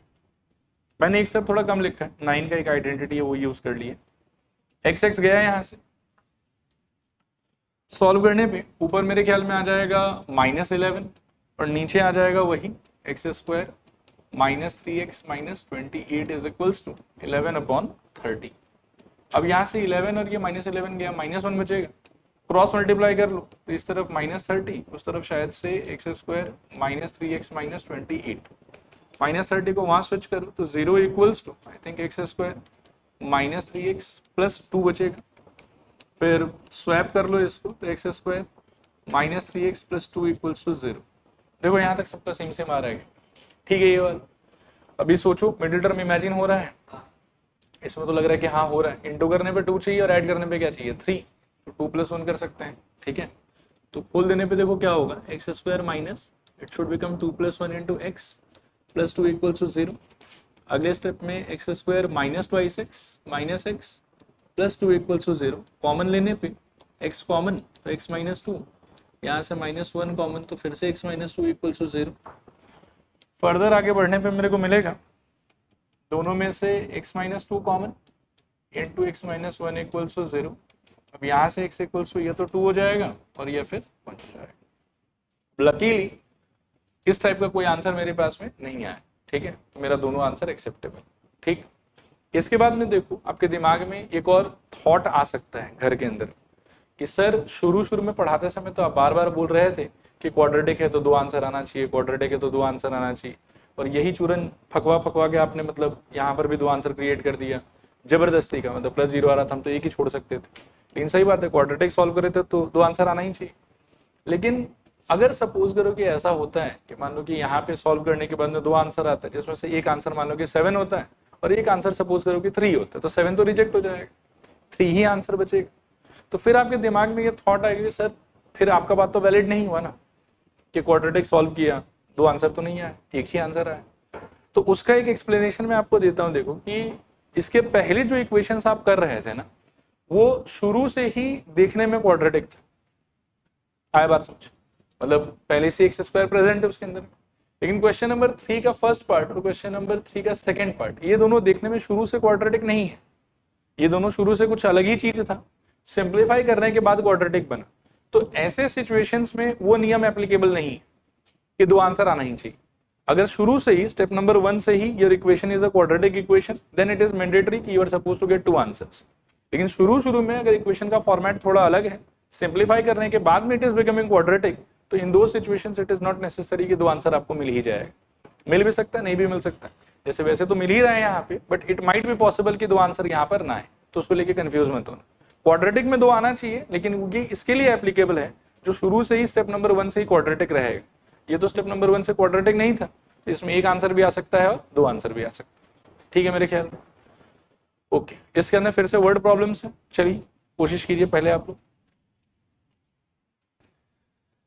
मैंने एक स्टेप थोड़ा कम लिखा है, 9 का एक आइडेंटिटी है वो यूज कर लिए। x गया यहाँ से, सॉल्व करने पे ऊपर मेरे ख्याल में आ जाएगा -11 और नीचे आ जाएगा वही x² - 3x - 28 is equals to 11/30। अब यहाँ से 11 और ये -11 गया, -1 बचेगा। क्रॉस मल्टीप्लाई कर लो तो इस तरफ -30, उस तरफ शायद से x² - 3x - 28। -30 को वहां स्विच करो तो 0 equals to I think x² - 3x + 2 बचेगा। फिर स्वैप कर लो इसको तो x² - 3x + 2 इक्वल्स टू 0। देखो यहाँ तक सबका सेम सेम आ रहा है। ठीक है, ये वाला अभी सोचो मिडिल टर्म इमेजिन हो रहा है, इसमें तो लग रहा है कि हाँ हो रहा है। इंटू करने पे 2 चाहिए और ऐड करने पे क्या चाहिए? 3, तो 2 + 1 कर सकते हैं। ठीक है, तो खोल देने पे देखो क्या होगा? x² minus it should become 2 + 1 × x + 2 equals to 0। अगले स्टेप में x² - 2x - x + 2 equals to 0। Common लेने पे x कॉमन तो x - 2, यहाँ से -1 कॉमन तो फिर से x - 2 इक्वल्स टू 0। फर्दर आगे बढ़ने पे मेरे को मिलेगा दोनों में से x - 2 common into x - 1 equals to 0। अब यहाँ से x इक्वल्स टू ये तो 2 हो जाएगा और ये फिर 1 हो जाएगा। लकीली इस टाइप का कोई आंसर मेरे पास में नहीं आया। ठीक है, तो मेरा दोनों आंसर एक्सेप्टेबल। ठीक, इसके बाद में देखो आपके दिमाग में एक और थॉट आ सकता है घर के अंदर कि सर शुरू में पढ़ाते समय तो आप बार बार बोल रहे थे कि क्वाड्रेटिक है तो 2 आंसर आना चाहिए, क्वाड्रेटिक है तो 2 आंसर आना चाहिए, और यही चूरन फकवा के आपने मतलब यहाँ पर भी 2 आंसर क्रिएट कर दिया जबरदस्ती का। मतलब +0 आ रहा था, हम तो एक ही छोड़ सकते थे। लेकिन सही बात है, क्वाड्रेटिक सॉल्व करे थे तो 2 आंसर आना ही चाहिए। लेकिन अगर सपोज करो कि ऐसा होता है कि मान लो कि यहाँ पे सॉल्व करने के बाद में 2 आंसर आता है, जिसमें से एक आंसर मान लो कि 7 होता है और एक आंसर सपोज करो कि 3 होता है, तो 7 तो रिजेक्ट हो जाएगा, 3 ही आंसर बचेगा। तो फिर आपके दिमाग में ये थॉट आएगा कि सर फिर आपका बात तो वैलिड नहीं हुआ ना कि क्वाड्रेटिक सॉल्व किया 2 आंसर तो नहीं आया, एक ही आंसर आया। तो उसका एक एक्सप्लेनेशन मैं आपको देता हूं। देखो कि इसके पहले जो इक्वेशंस आप कर रहे थे ना, वो शुरू से ही देखने में क्वाड्रेटिक था। आया बात समझ? मतलब पहले से x² प्रेजेंट है उसके अंदर। लेकिन क्वेश्चन नंबर 3 का फर्स्ट पार्ट और क्वेश्चन नंबर 3 का सेकंड पार्ट, ये दोनों देखने में शुरू से क्वाड्रेटिक नहीं है। ये दोनों शुरू से कुछ अलग ही चीज था। सिंप्लीफाई करने के बाद क्वाड्रेटिक बना। तो ऐसे सिचुएशंस में वो नियम एप्लीकेबल नहीं है कि दो आंसर आना ही चाहिए। अगर शुरू से ही स्टेप नंबर 1 से ही your equation is a quadratic equation, then it is mandatory कि you are suppose to get 2 answers. लेकिन शुरू में अगर इक्वेशन का फॉर्मेट थोड़ा अलग है, सिंप्लीफाई करने के बाद में इट इज बिकमिंग क्वाड्रेटिक, तो इन दो situations it is not necessary कि दो आंसर आपको मिल ही जाएगा। मिल भी सकता है, नहीं भी मिल सकता है। जैसे वैसे तो मिल ही रहे हैं यहाँ पे, but it might be possible कि दो आंसर यहाँ पर ना आए, तो उसको लेके कंफ्यूज मत होना। क्वाड्रेटिक में दो आना चाहिए, लेकिन ये इसके लिए एप्लीकेबल है जो शुरू से ही स्टेप नंबर 1 से ही क्वाड्रेटिक रहेगा। ये तो स्टेप नंबर 1 से क्वाड्रेटिक नहीं था, तो इसमें एक आंसर भी आ सकता है और दो आंसर भी आ सकता है। ठीक है मेरे ख्याल में? ओके, इसके अंदर फिर से वर्ड प्रॉब्लम्स है, चलिए कोशिश कीजिए पहले आप लोग।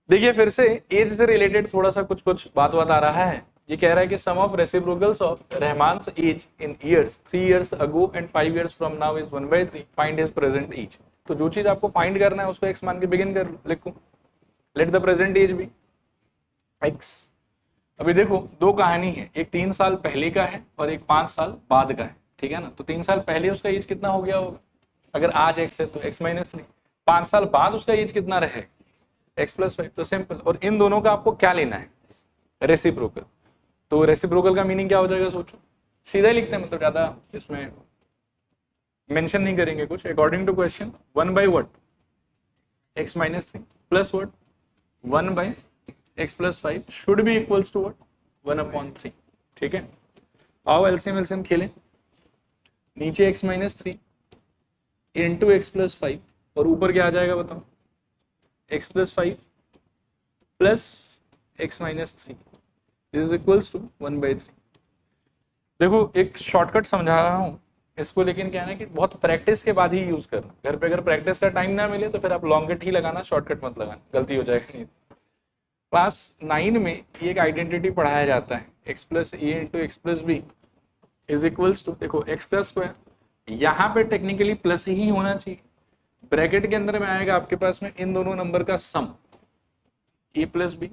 देखिए फिर से एज से रिलेटेड थोड़ा सा कुछ बात आ रहा है। ये कह रहा है कि sum of reciprocals of Rahman's ages in years 3 years ago and 5 years from now is 1/3, find his present age. तो जो चीज आपको फाइंड करना है उसको एक्स मान के बिगिन कर लिखो, let the present age be x. अभी देखो दो कहानी है, एक 3 साल पहले का है और एक 5 साल बाद का है, ठीक है ना। तो 3 साल पहले उसका एज कितना हो गया होगा, अगर आज एक्स है तो एक्स माइनस 3। 5 साल बाद उसका एज कितना रहे, एक्स प्लस 5। तो सिंपल, और इन दोनों का आपको क्या लेना है, रेसिप्रोकल। तो रेसिप्रोकल का मीनिंग क्या हो जाएगा सोचो, सीधा ही लिखते हैं, मतलब ज्यादा इसमें मेंशन नहीं करेंगे कुछ। According to question 1/what x minus 3 plus what 1/x plus 5 should be equals to what 1/3। ठीक है, आओ एलसीएम खेलें। नीचे x minus 3 into x plus 5 और ऊपर क्या आ जाएगा बताओ, x plus 5 plus x minus 3 is equals to 1/3। देखो एक शॉर्टकट समझा रहा हूं इसको, लेकिन क्या है कि बहुत प्रैक्टिस के बाद ही यूज करना। घर पे अगर प्रैक्टिस का टाइम ना मिले तो फिर आप लॉन्ग कट ही लगाना, शॉर्टकट मत लगाना, गलती हो जाएगा नहीं। क्लास 9 में ये एक आइडेंटिटी पढ़ाया जाता है, x plus a into x plus b is equals to, देखो एक्स का स्क्वायर, यहाँ पे टेक्निकली प्लस ही होना चाहिए। ब्रैकेट के अंदर में आएगा आपके पास में इन दोनों नंबर का सम ए प्लस बी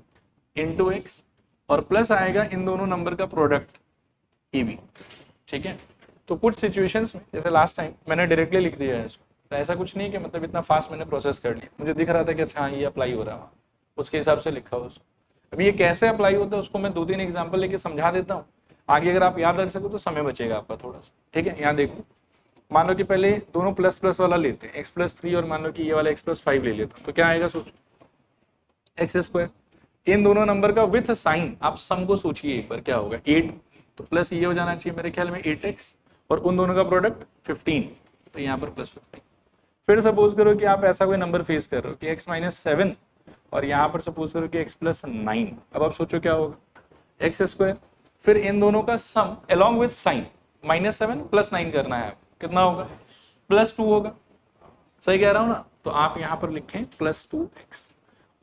इंटू एक्स, और प्लस आएगा इन दोनों नंबर का प्रोडक्ट ए बी। ठीक है, तो कुछ सिचुएशंस में जैसे लास्ट टाइम मैंने डायरेक्टली लिख दिया है इसको, तो ऐसा कुछ नहीं कि मतलब इतना फास्ट मैंने प्रोसेस कर लिया, मुझे दिख रहा था कि अच्छा हाँ ये अप्लाई हो रहा है, उसके हिसाब से लिखा हो उसको। अभी ये कैसे अप्लाई होता है उसको मैं 2-3 एग्जाम्पल लेके समझा देता हूँ, आगे अगर आप याद रख सको तो समय बचेगा आपका थोड़ा सा। ठीक है, यहाँ देखो, मान लो कि पहले दोनों प्लस प्लस वाला लेते हैं, एक्स प्लस 3, और मान लो कि ये वाला एक्स प्लस 5 ले लेता हूँ, तो क्या आएगा सोचो, एक्स स्क्वायर। इन दोनों नंबर का विथ साइन आप सम को सोचिए एक बार, क्या होगा 8, तो प्लस ये हो जाना चाहिए मेरे ख्याल में 8x, और उन दोनों का प्रोडक्ट 15, तो यहाँ पर प्लस 15। फिर सपोज करो कि आप ऐसा कोई नंबर फेस कर रहे हो कि x माइनस 7, और यहाँ पर सपोज करो कि x प्लस 9। अब आप सोचो क्या होगा, एक्स स्क्वायर, फिर इन दोनों का सम अलॉन्ग विथ साइन -7 + 9 करना है, कितना होगा, +2 होगा। सही कह रहा हूँ ना, तो आप यहाँ पर लिखें +2x,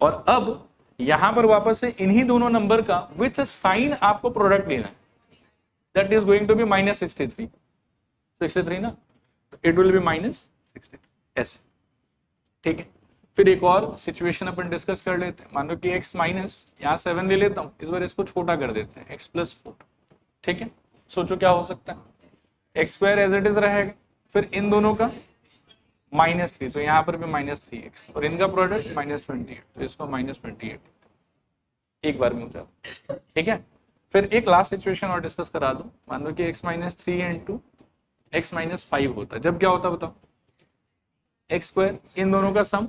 और अब यहाँ पर वापस से इन्हीं दोनों नंबर का विथ साइन आपको प्रोडक्ट लेना है, that is going to be -63 ना, तो इट विल बी -63 ऐसे। ठीक है, फिर एक और सिचुएशन अपन डिस्कस कर लेते हैं। मान लो कि x माइनस, यहाँ 7 ले लेता हूँ, इस बार इसको छोटा कर देते हैं, x प्लस 4। ठीक है, सोचो क्या हो सकता है, x square as it is रहेगा, फिर इन दोनों का -3, तो यहाँ पर भी -3x, और इनका प्रोडक्ट -28, तो इसको -28 एक बार में हो जाता। ठीक है, फिर एक लास्ट सिचुएशन और डिस्कस करा दूं। मान लो कि x minus 3 into x minus 5 होता है, जब क्या होता है बताओ, एक्स स्क्वायर, इन दोनों का सम,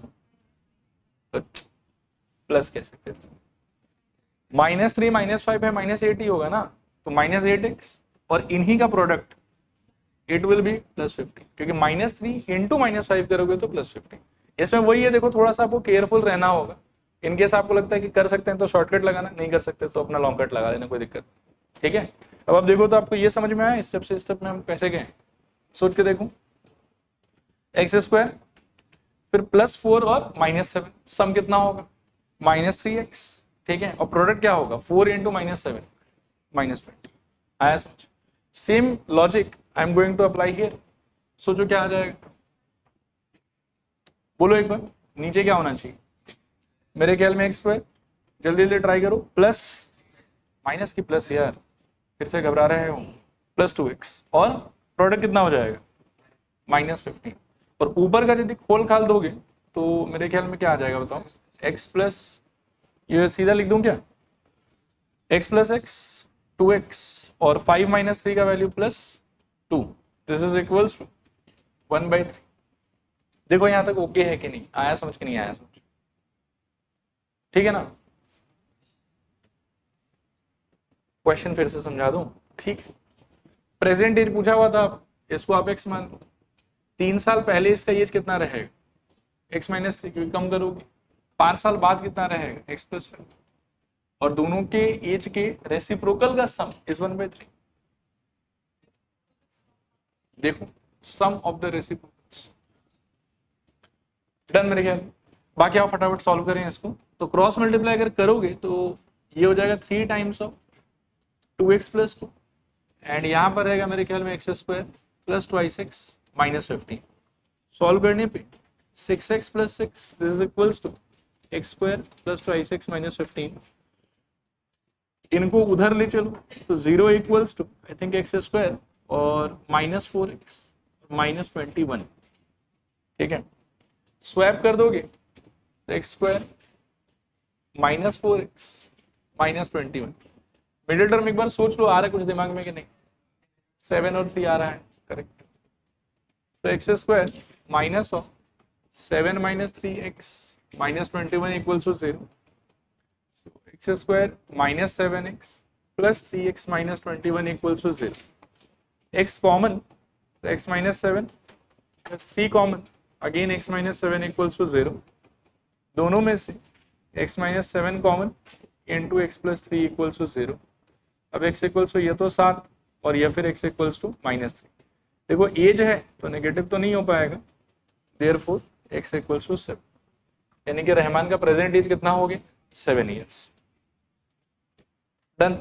प्लस कैसे, -3 -5 है, -8 ही होगा ना, तो -8x, और इन्हीं का प्रोडक्ट इट विल बी +50, क्योंकि -3 इंटू -5 करोगे तो +50। इसमें वही है, देखो थोड़ा सा आपको केयरफुल रहना होगा। इनकेस आपको लगता है कि कर सकते हैं तो शॉर्टकट लगाना, नहीं कर सकते तो अपना लॉन्ग कट लगा देना, कोई दिक्कत। ठीक है, अब आप देखो तो आपको ये समझ में आया स्टेप से स्टेप में हम कैसे गए, सोच के देखो। एक्स स्क्वायर, फिर +4 और -7, सम कितना होगा, -3x। ठीक है, और प्रोडक्ट क्या होगा, 4 इंटू -7 -20। आया समझ? Same logic I am going to apply here. सोचो क्या आ जाएगा, बोलो एक बार, नीचे क्या होना चाहिए, मेरे ख्याल में एक्स स्क्वायर, जल्दी जल्दी ट्राई करो, प्लस माइनस की प्लस, यार फिर से घबरा रहे हो, +2x, और प्रोडक्ट कितना हो जाएगा, -15, और ऊपर का यदि खोल खाल दोगे तो मेरे ख्याल में क्या आ जाएगा बताओ, x प्लस, ये सीधा लिख दूं क्या, x प्लस एक्स 2x और 5 माइनस 3 का value plus 2, this is equals to 1/3। देखो यहां तक ओके है कि नहीं, आया समझ के नहीं आया समझ, ठीक है ना। क्वेश्चन फिर से समझा दूं, ठीक है। प्रेजेंट एज पूछा हुआ था, इसको आप x मान लो, 3 साल पहले इसका एज कितना रहेगा, x माइनस 3, क्योंकि कम करोगे। 5 साल बाद कितना रहेगा, x प्लस 5, और दोनों के एज के रेसिप्रोकल का सम इज 1/3। देखो सम ऑफ द रेसिप्रोकल्स, डन मेरे ख्याल। बाकी आप फटाफट सॉल्व करें इसको, तो क्रॉस मल्टीप्लाई अगर करोगे तो ये हो जाएगा 3 times of 2x plus 2, and यहाँ पर रहेगा मेरे ख्याल में x square plus 2x minus 15। Solve करने पे 6x plus 6 this is equals to x square plus 2x minus 15। इनको उधर ले चलो तो 0 equals to I think x square और माइनस 4x माइनस 21, ठीक है। स्वैप कर दोगे तो x square minus 4x minus 21। Middle term एक बार सोच लो, आ रहा है कुछ दिमाग में कि नहीं, 7 और 3 आ रहा है, करेक्ट। तो x square minus of 7 minus 3x minus 21 equals to 0। X square minus 7x plus 3x minus 21 equals to 0। x common तो x minus 7 plus 3 common, again x minus 7 equals to 0। दोनों में से x minus 7 common into x plus 3 equals to 0। अब x equals to ये तो 7 और ये फिर x इक्वल्स टू माइनस 3। देखो एज है तो नेगेटिव तो नहीं हो पाएगा, देयरफॉर x इक्वल्स टू 7, यानी कि रहमान का प्रेजेंट एज कितना हो गया, 7 ईयर्स। डन।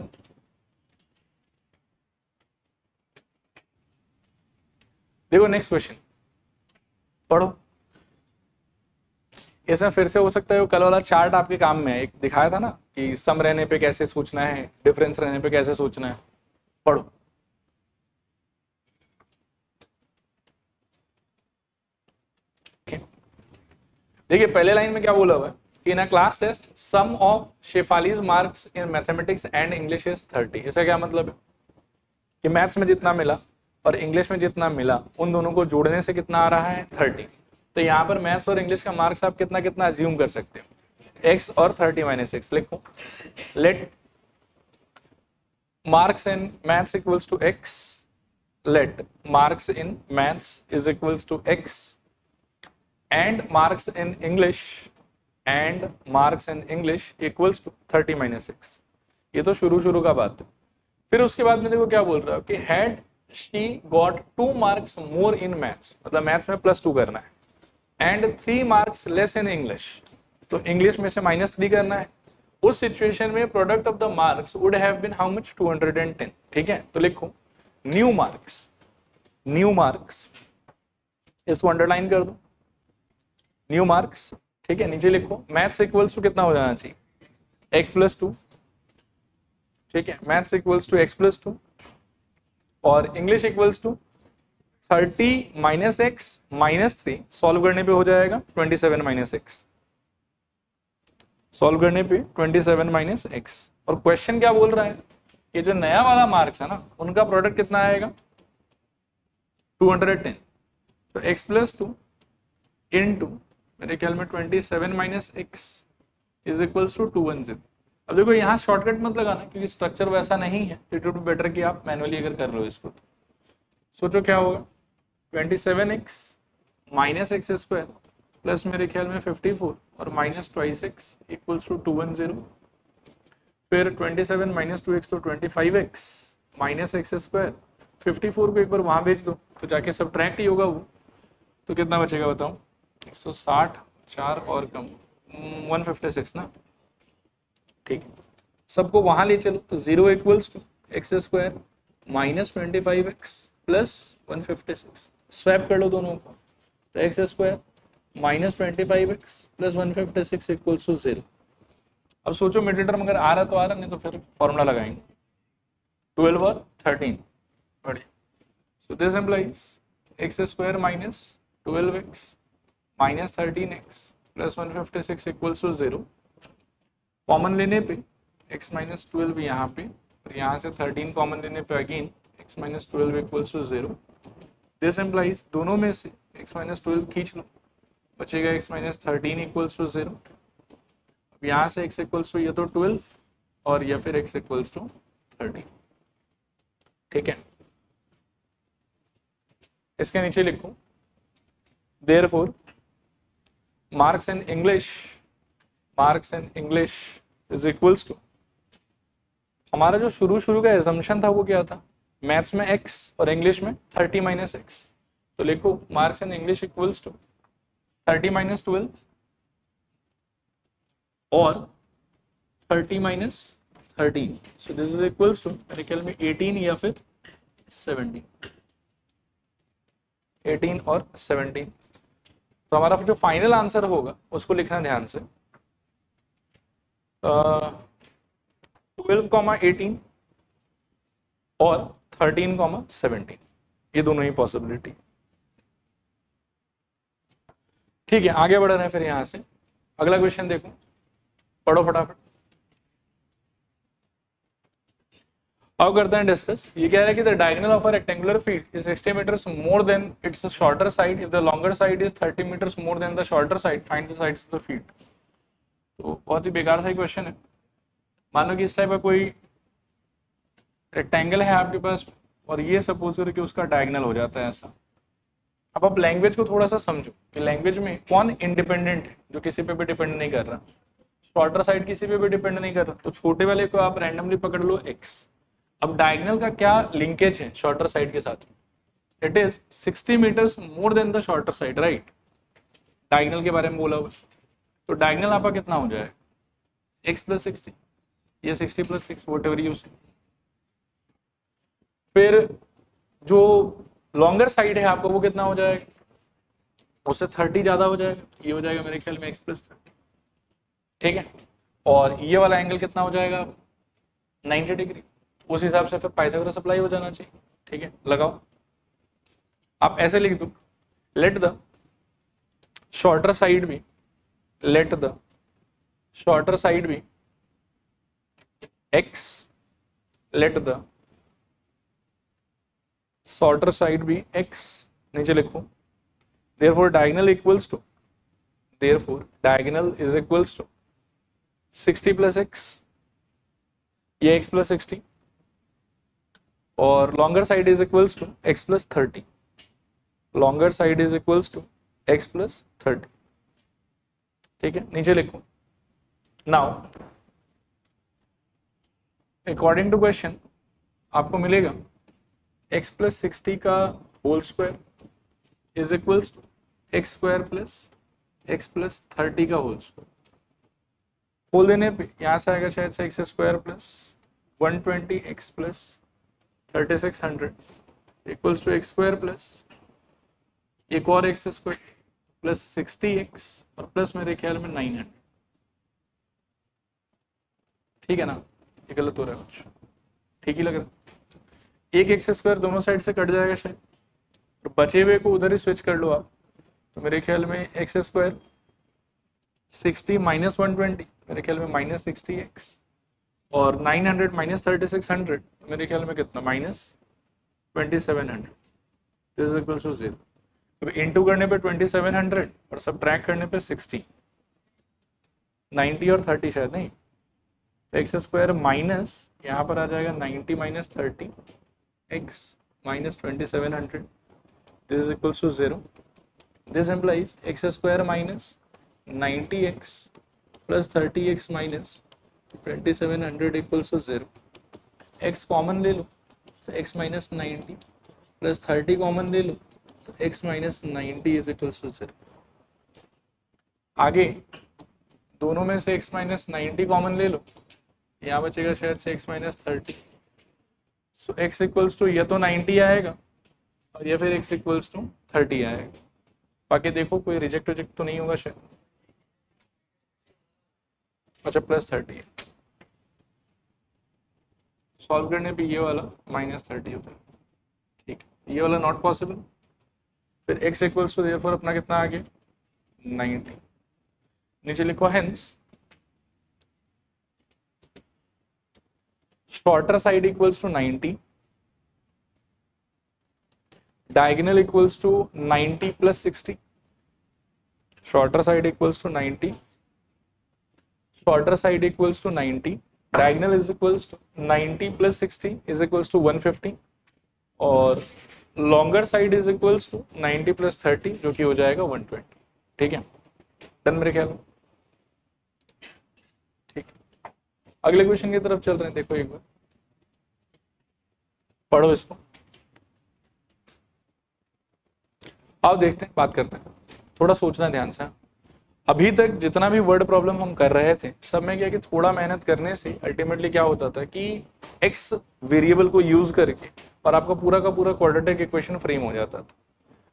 देखो नेक्स्ट क्वेश्चन पढ़ो, इसमें फिर से हो सकता है वो कल वाला चार्ट आपके काम में है, एक दिखाया था ना कि सम रहने पे कैसे सोचना है, डिफरेंस रहने पे कैसे सोचना है, पढ़ो। देखिए पहले लाइन में क्या बोला हुआ है, in a class test sum of Shefali's marks in mathematics and English is 30। इसका क्या मतलब है कि मैथ्स में जितना मिला और इंग्लिश में जितना मिला उन दोनों को जोड़ने से कितना आ रहा है, 30। तो यहाँ पर मैथ्स और इंग्लिश का मार्क्स आप कितना कितना अज्यूम कर सकते हो, x और 30 माइनस एक्स लिखो। Let marks in maths equals to x, let marks in maths is equals to x and marks in English equals to 30 minus x। ये तो शुरू का बात है। फिर उसके बाद में देखो क्या बोल रहा है कि had she got 2 marks more in maths, मतलब मैथ्स में +2 करना है, and 3 marks less in English, तो इंग्लिश में से -3 करना है। उस सिचुएशन में product of the marks would have been how much, 210। ठीक है, तो लिखो न्यू मार्क्स, इसको अंडरलाइन कर दो, न्यू मार्क्स। ठीक है, नीचे लिखो मैथ्स इक्वल्स टू कितना हो जाना चाहिए, x प्लस 2। ठीक है, maths equals to x plus 2 और English equals to 30 minus x minus 3। Solve करने पे हो जाएगा 27 माइनस एक्स, सॉल्व करने पे 27 माइनस एक्स। और क्वेश्चन क्या बोल रहा है, ये जो नया वाला मार्क्स है ना उनका प्रोडक्ट कितना आएगा, 210। तो x प्लस 2 इंटू मेरे ख्याल में 27 minus x is equals to 210। अब देखो यहाँ शॉर्टकट मत लगाना क्योंकि स्ट्रक्चर वैसा नहीं है, इट वुड बी बेटर कि आप मैनुअली अगर कर लो इसको। सोचो क्या होगा, 27x minus x square plus मेरे ख्याल में 54 और माइनस 2x इक्वल्स टू 210। फिर 27 माइनस 2x तो 25x माइनस एक्स स्क्वायर, 54 को एक बार वहां भेज दो तो जाके सब्ट्रैक्ट ही होगा वो, तो कितना बचेगा बताओ, 160, 4 और कम 156 ना। ठीक है, सबको वहां ले चलो तो 0 equals to x square minus 25x plus 156। Swap कर लो दोनों को, तो x square minus 25x plus 156 equals to 0। अब सोचो मिडिल टर्म अगर आ रहा तो आ रहा, नहीं तो फिर फॉर्मूला लगाएंगे 12 और 13। बढ़िया, so this implies x square minus 12x minus 13x plus 156 equals to 0। Common लेने पे x माइनस 12 यहाँ पे और यहाँ से 13 कॉमन लेने पे again x minus 12 equals to 0। This implies दोनों में से x माइनस 12 खींच लो, बचेगा x माइनस 13 इक्वल्स टू 0। अब यहाँ से x इक्वल्स टू ये तो 12 और या फिर x इक्वल्स टू 13। ठीक है, इसके नीचे लिखो therefore marks in English is equals to, हमारा जो शुरू का एजम्पशन था वो क्या था, मैथ्स में x और इंग्लिश में 30 माइनस एक्स। तो लिखो marks in English equals to 30 minus 12 और 30 minus 13। So this is equals to मेरे ख्याल में 18 या फिर 17, 18 और 17। तो हमारा जो फाइनल आंसर होगा उसको लिखना ध्यान से, 12,18 और 13,17, ये दोनों ही पॉसिबिलिटी। ठीक है, आगे बढ़ रहे हैं फिर यहां से। अगला क्वेश्चन देखो, पढ़ो फटाफट। अब करते हैं डिस्कस। ये कह रहा है कि the diagonal of a rectangular field is 60 metres more than its shorter side if the longer side is 30 metres more than the shorter side, find the sides of the field. तो बहुत ही बेकार सा question है। मान लो कि इस type का कोई रेक्टेंगल है आपके पास और ये सपोज करो कि उसका डायगोनल हो जाता है ऐसा। अब आप लैंग्वेज को थोड़ा सा समझो कि लैंग्वेज में कौन इंडिपेंडेंट है, जो किसी पे भी डिपेंड नहीं कर रहा। शॉर्टर साइड किसी पे भी डिपेंड नहीं कर रहा, तो छोटे वाले को आप रैंडमली पकड़ लो x। अब डायगोनल का क्या लिंकेज है शॉर्टर साइड के साथ, it is 60 metres more than the shorter side, right. Diagonal के बारे में बोला हुआ, तो डायगोनल आपका कितना हो जाएगा, x प्लस 60, ये 60 प्लस 6 वॉट एवर यू से। फिर जो लॉन्गर साइड है आपका वो कितना हो जाएगा, उससे 30 ज्यादा हो जाएगा, ये हो जाएगा मेरे ख्याल में x प्लस 30। ठीक है, और ये वाला एंगल कितना हो जाएगा 90 डिग्री। उस हिसाब से फिर पाइथागोरस अप्लाई हो जाना चाहिए। ठीक है, लगाओ। आप ऐसे लिख दो, let the shorter side be, let the shorter side be x, let the shorter side be x, नीचे लिखो therefore diagonal equals to, therefore diagonal is equals to 60 plus x, ये x plus 60 और longer side is equals to x plus 30, longer side is equals to x plus 30। ठीक है, नीचे लिखो now according to question आपको मिलेगा x plus 60 का whole square is equals to x square plus x plus 30 का whole square. Whole देने पे यहाँ से आएगा शायद से x square plus 120 x plus 3600 equals to x square plus एक और एक्स स्क्वायर प्लस 60x और प्लस मेरे ख्याल में 900। ठीक है ना, ये गलत हो रहा है कुछ, ठीक ही लग रहा है। एक एक्स स्क्वायर दोनों साइड से कट जाएगा शायद, तो बचे हुए को उधर ही स्विच कर लो आप। तो मेरे ख्याल में एक्स स्क्वायर 60 माइनस 120, मेरे ख्याल में माइनस 60x और 900 माइनस 3600, मेरे ख्याल में कितना minus 2700। This is equals to 0। अब इंटू करने पे 2700 और सब्ट्रैक्ट करने पे 60, 90 और 30 शायद नहीं, एक्स स्क्वायर माइनस यहाँ पर आ जाएगा 90 minus 30 x minus 2700, this is equals to 0. This implies x square minus 90x plus 30x minus 2700 equals to 0. x common ले लो तो x minus 90 plus 30 कॉमन ले लो तो x minus 90 is equals to 0. आगे दोनों में से x minus 90 कॉमन ले लो, यहाँ बचेगा शायद से x minus 30. So x equals to ये तो 90 आएगा और ये फिर x इक्वल्स टू 30 आएगा। बाकी देखो कोई रिजेक्ट तो नहीं होगा शायद। अच्छा प्लस 30 है, सॉल्व करने पे ये वाला माइनस 30 होता है। ठीक है, ये वाला नॉट पॉसिबल, फिर x इक्वल्स टू देयरफॉर अपना कितना आ गया 90। नीचे लिखो hence shorter side equals to 90, diagonal equals to 90 plus 60, shorter side equals to 90, shorter side equals to 90, diagonal is equals to 90 plus 60 is equals to 150 और longer side is equals to 90 plus 30 जो कि हो जाएगा 120। ठीक है, done मेरे ख्याल में। ठीक, अगले क्वेश्चन की तरफ चल रहे हैं। देखो एक बार पढ़ो इसको, आओ देखते हैं, बात करते हैं। थोड़ा सोचना ध्यान से। अभी तक जितना भी वर्ड प्रॉब्लम हम कर रहे थे सब में क्या कि थोड़ा मेहनत करने से अल्टीमेटली क्या होता था कि एक्स वेरिएबल को यूज करके और आपका पूरा का पूरा क्वाड्रेटिक इक्वेशन फ्रेम हो जाता था।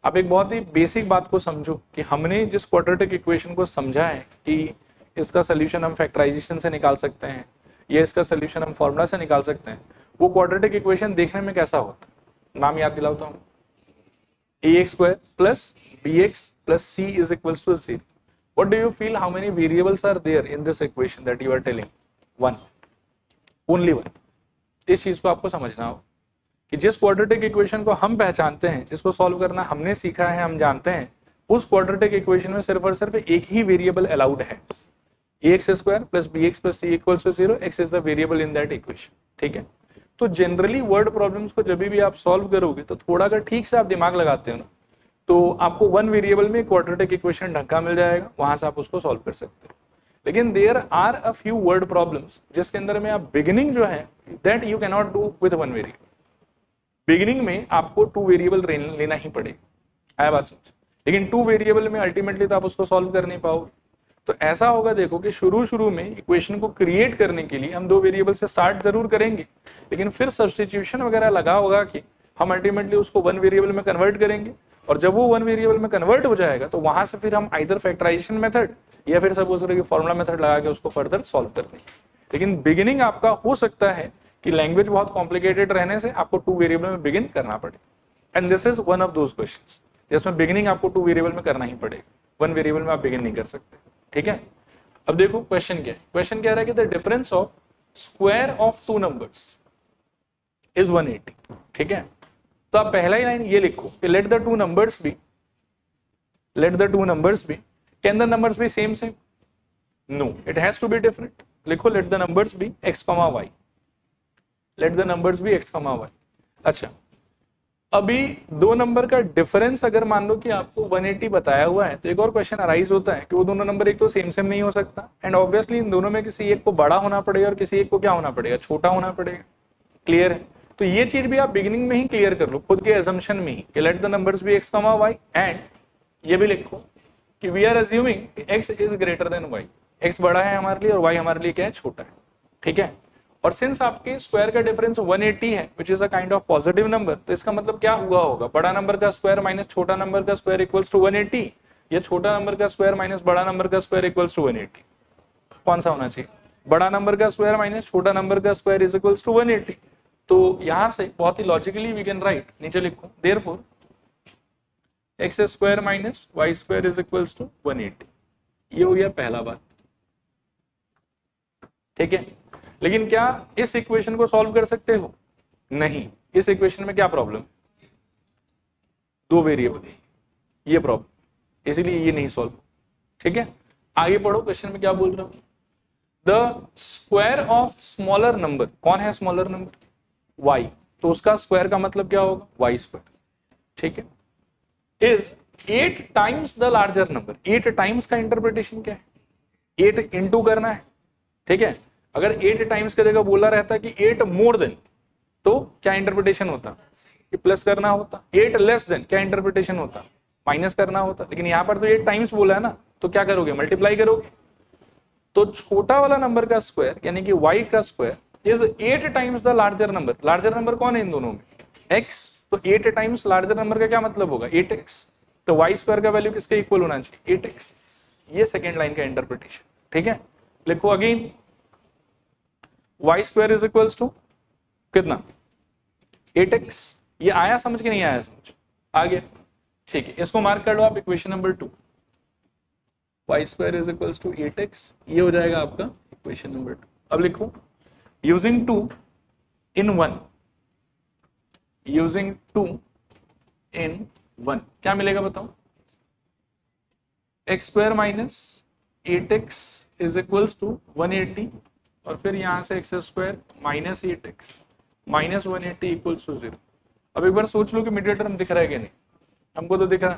आप एक बहुत ही बेसिक बात को समझो कि हमने जिस क्वाड्रेटिक इक्वेशन को समझा है कि इसका सोल्यूशन हम फैक्टराइजेशन से निकाल सकते हैं या इसका सोल्यूशन हम फॉर्मूला से निकाल सकते हैं, वो क्वाड्रेटिक इक्वेशन देखने में कैसा होता है। नाम याद दिलाता हूँ, ax square plus bx plus c is equals to 0. What do you feel? How many variables are there in this equation that you are telling? One, only one. इस चीज को आपको समझना हो कि जिस क्वाड्रेटिक इक्वेशन को हम पहचानते हैं, जिसको सॉल्व करना हमने सीखा है, हम जानते हैं, उस क्वाड्रेटिक इक्वेशन में सिर्फ और सिर्फ एक ही वेरिएबल अलाउड है, ax square plus bx plus c equals to 0. x is the variable in that equation. ठीक है, तो जनरली वर्ड प्रॉब्लम्स को जब भी आप सॉल्व करोगे तो थोड़ा अगर ठीक से आप दिमाग लगाते हो ना तो आपको वन वेरिएबल में क्वाड्रेटिक इक्वेशन ढंग का मिल जाएगा, वहां से आप उसको सॉल्व कर सकते हो। लेकिन there are a few word problems जिसके अंदर में आप बिगिनिंग जो है that you can not do with one variable. Beginning में आपको टू वेरिएबल लेना ही पड़ेगा, आया बात समझ। लेकिन टू वेरिएबल में अल्टीमेटली तो आप उसको सॉल्व कर नहीं पाओगे। तो ऐसा होगा, देखो कि शुरू में इक्वेशन को क्रिएट करने के लिए हम दो वेरिएबल से स्टार्ट जरूर करेंगे, लेकिन फिर सब्स्टिट्यूशन वगैरह लगा होगा कि हम अल्टीमेटली उसको वन वेरिएबल में कन्वर्ट करेंगे और जब वो वन वेरिएबल में कन्वर्ट हो जाएगा तो वहां से फिर हम आइदर फैक्टराइजेशन मेथड या फिर सपोज करो कि फॉर्मूला मेथड लगा के उसको फर्दर सॉल्व कर लेंगे। लेकिन बिगिनिंग आपका हो सकता है कि लैंग्वेज बहुत कॉम्प्लिकेटेड रहने से आपको टू वेरिएबल में बिगिन करना पड़े, and this is one of those questions जिसमें बिगिनिंग आपको टू वेरिएबल में करना ही पड़ेगा, वन वेरिएबल में आप बिगिन नहीं कर सकते। ठीक है, अब देखो क्वेश्चन क्या है। क्वेश्चन कह रहा है कि the difference of square of two numbers is 180। ठीक है, तो आप पहला ही लाइन ये लिखो कि let the two numbers be, can the numbers be same? No, it has to be different. लिखो let the numbers be x, y, let the numbers be x, y। अच्छा, अभी दो नंबर का डिफरेंस अगर मान लो कि आपको 180 बताया हुआ है तो एक और क्वेश्चन अराइज होता है कि वो दोनों नंबर एक तो सेम नहीं हो सकता, एंड ऑब्वियसली इन दोनों में किसी एक को बड़ा होना पड़ेगा और किसी एक को क्या होना पड़ेगा, छोटा होना पड़ेगा। क्लियर है? तो ये चीज भी आप बिगिनिंग में ही क्लियर कर लो खुद के अजम्पशन में ही कि let the numbers be x, y, and ये भी लिखो कि we are assuming x is greater than y, x बड़ा है हमारे लिए और y हमारे लिए क्या है, छोटा है। ठीक है, और सिंस आपके स्क्वायर का डिफरेंस 180 है which is a kind of positive number, तो इसका मतलब क्या हुआ होगा, बड़ा नंबर का स्क्वायर माइनस छोटा नंबर का स्क्वायर इक्वल्स टू 180, या छोटा नंबर का स्क्वायर माइनस बड़ा नंबर का स्क्वायर इक्वल्स टू 180। कौन सा होना चाहिए? बड़ा नंबर का स्क्वायर माइनस छोटा नंबर का स्क्वायर इज इक्वल्स टू 180। तो यहां से बहुत ही लॉजिकली वी कैन राइट, नीचे लिखो therefore x square minus y square is equals to 180। ये हो गया पहला बात। ठीक है, लेकिन क्या इस इक्वेशन को सॉल्व कर सकते हो? नहीं, इस इक्वेशन में क्या प्रॉब्लम, दो वेरिएबल, ये प्रॉब्लम, इसीलिए ये नहीं सॉल्व। ठीक है, आगे पढ़ो, क्वेश्चन में क्या बोल रहा हूं, the square of smaller number, कौन है स्मॉलर नंबर, y, तो उसका स्क्वायर का मतलब क्या होगा, y स्क्वायर। ठीक है, is 8 times the larger number. 8 times का इंटरप्रिटेशन क्या है, 8 इंटू करना है। ठीक है, अगर 8 टाइम्स की जगह बोला रहता कि 8 मोर देन, तो क्या इंटरप्रिटेशन होता कि प्लस करना होता। 8 लेस देन, क्या इंटरप्रिटेशन होता, माइनस करना होता। लेकिन यहां पर तो 8 टाइम्स बोला है ना, तो क्या करोगे, मल्टीप्लाई करोगे। तो छोटा वाला नंबर का स्क्वायर यानी कि y का square is 8 times the larger number. Larger number कौन है इन दोनों में, x, तो 8 टाइम्स लार्जर नंबर का क्या मतलब होगा, 8x। तो y स्क्वायर का वैल्यू किसके इक्वल होना चाहिए, 8x। ये सेकेंड लाइन का इंटरप्रिटेशन। ठीक है, लिखो again y square is equals to कितना, 8x। ये आया समझ के नहीं आया समझ, आ गया। ठीक है, इसको मार्क कर लो आप equation number 2, y square is equals to 8x, ये हो जाएगा आपका इक्वेशन नंबर 2। अब लिखो यूजिंग 2 in 1, यूजिंग 2 in 1 क्या मिलेगा बताओ, x square minus 8x is equals to 180, और फिर यहां से x square minus 8x minus 180 equals to 0। अब एक बार सोच लो कि मिडिल टर्म दिख रहा है कि नहीं, हमको तो दिख रहा,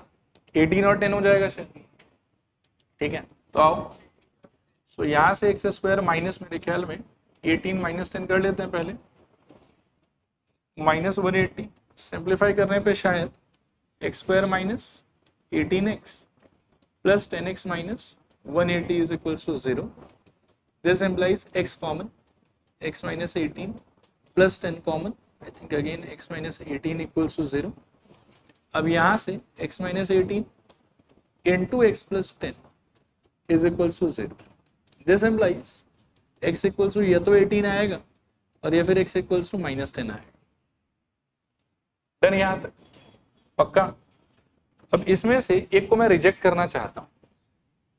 18 और 10 हो जाएगा शायद, ठीक है। तो आओ, सो यहां से एक्स स्क्वायर माइनस मेरे ख्याल में 18 माइनस 10 कर लेते हैं पहले, माइनस 180, सिंप्लीफाई करने पे शायद x square minus 18x plus 10x minus 180 is equals to 0। This implies x common, x minus 18 plus 10 common, I think again x minus 18 equals to 0। अब यहां से x minus 18 into x plus 10 is equals to 0। This implies x equals to या तो 18 आएगा और या फिर x equals to minus 10 आएगा। डन यहां तक पक्का। अब इसमें से एक को मैं रिजेक्ट करना चाहता हूं,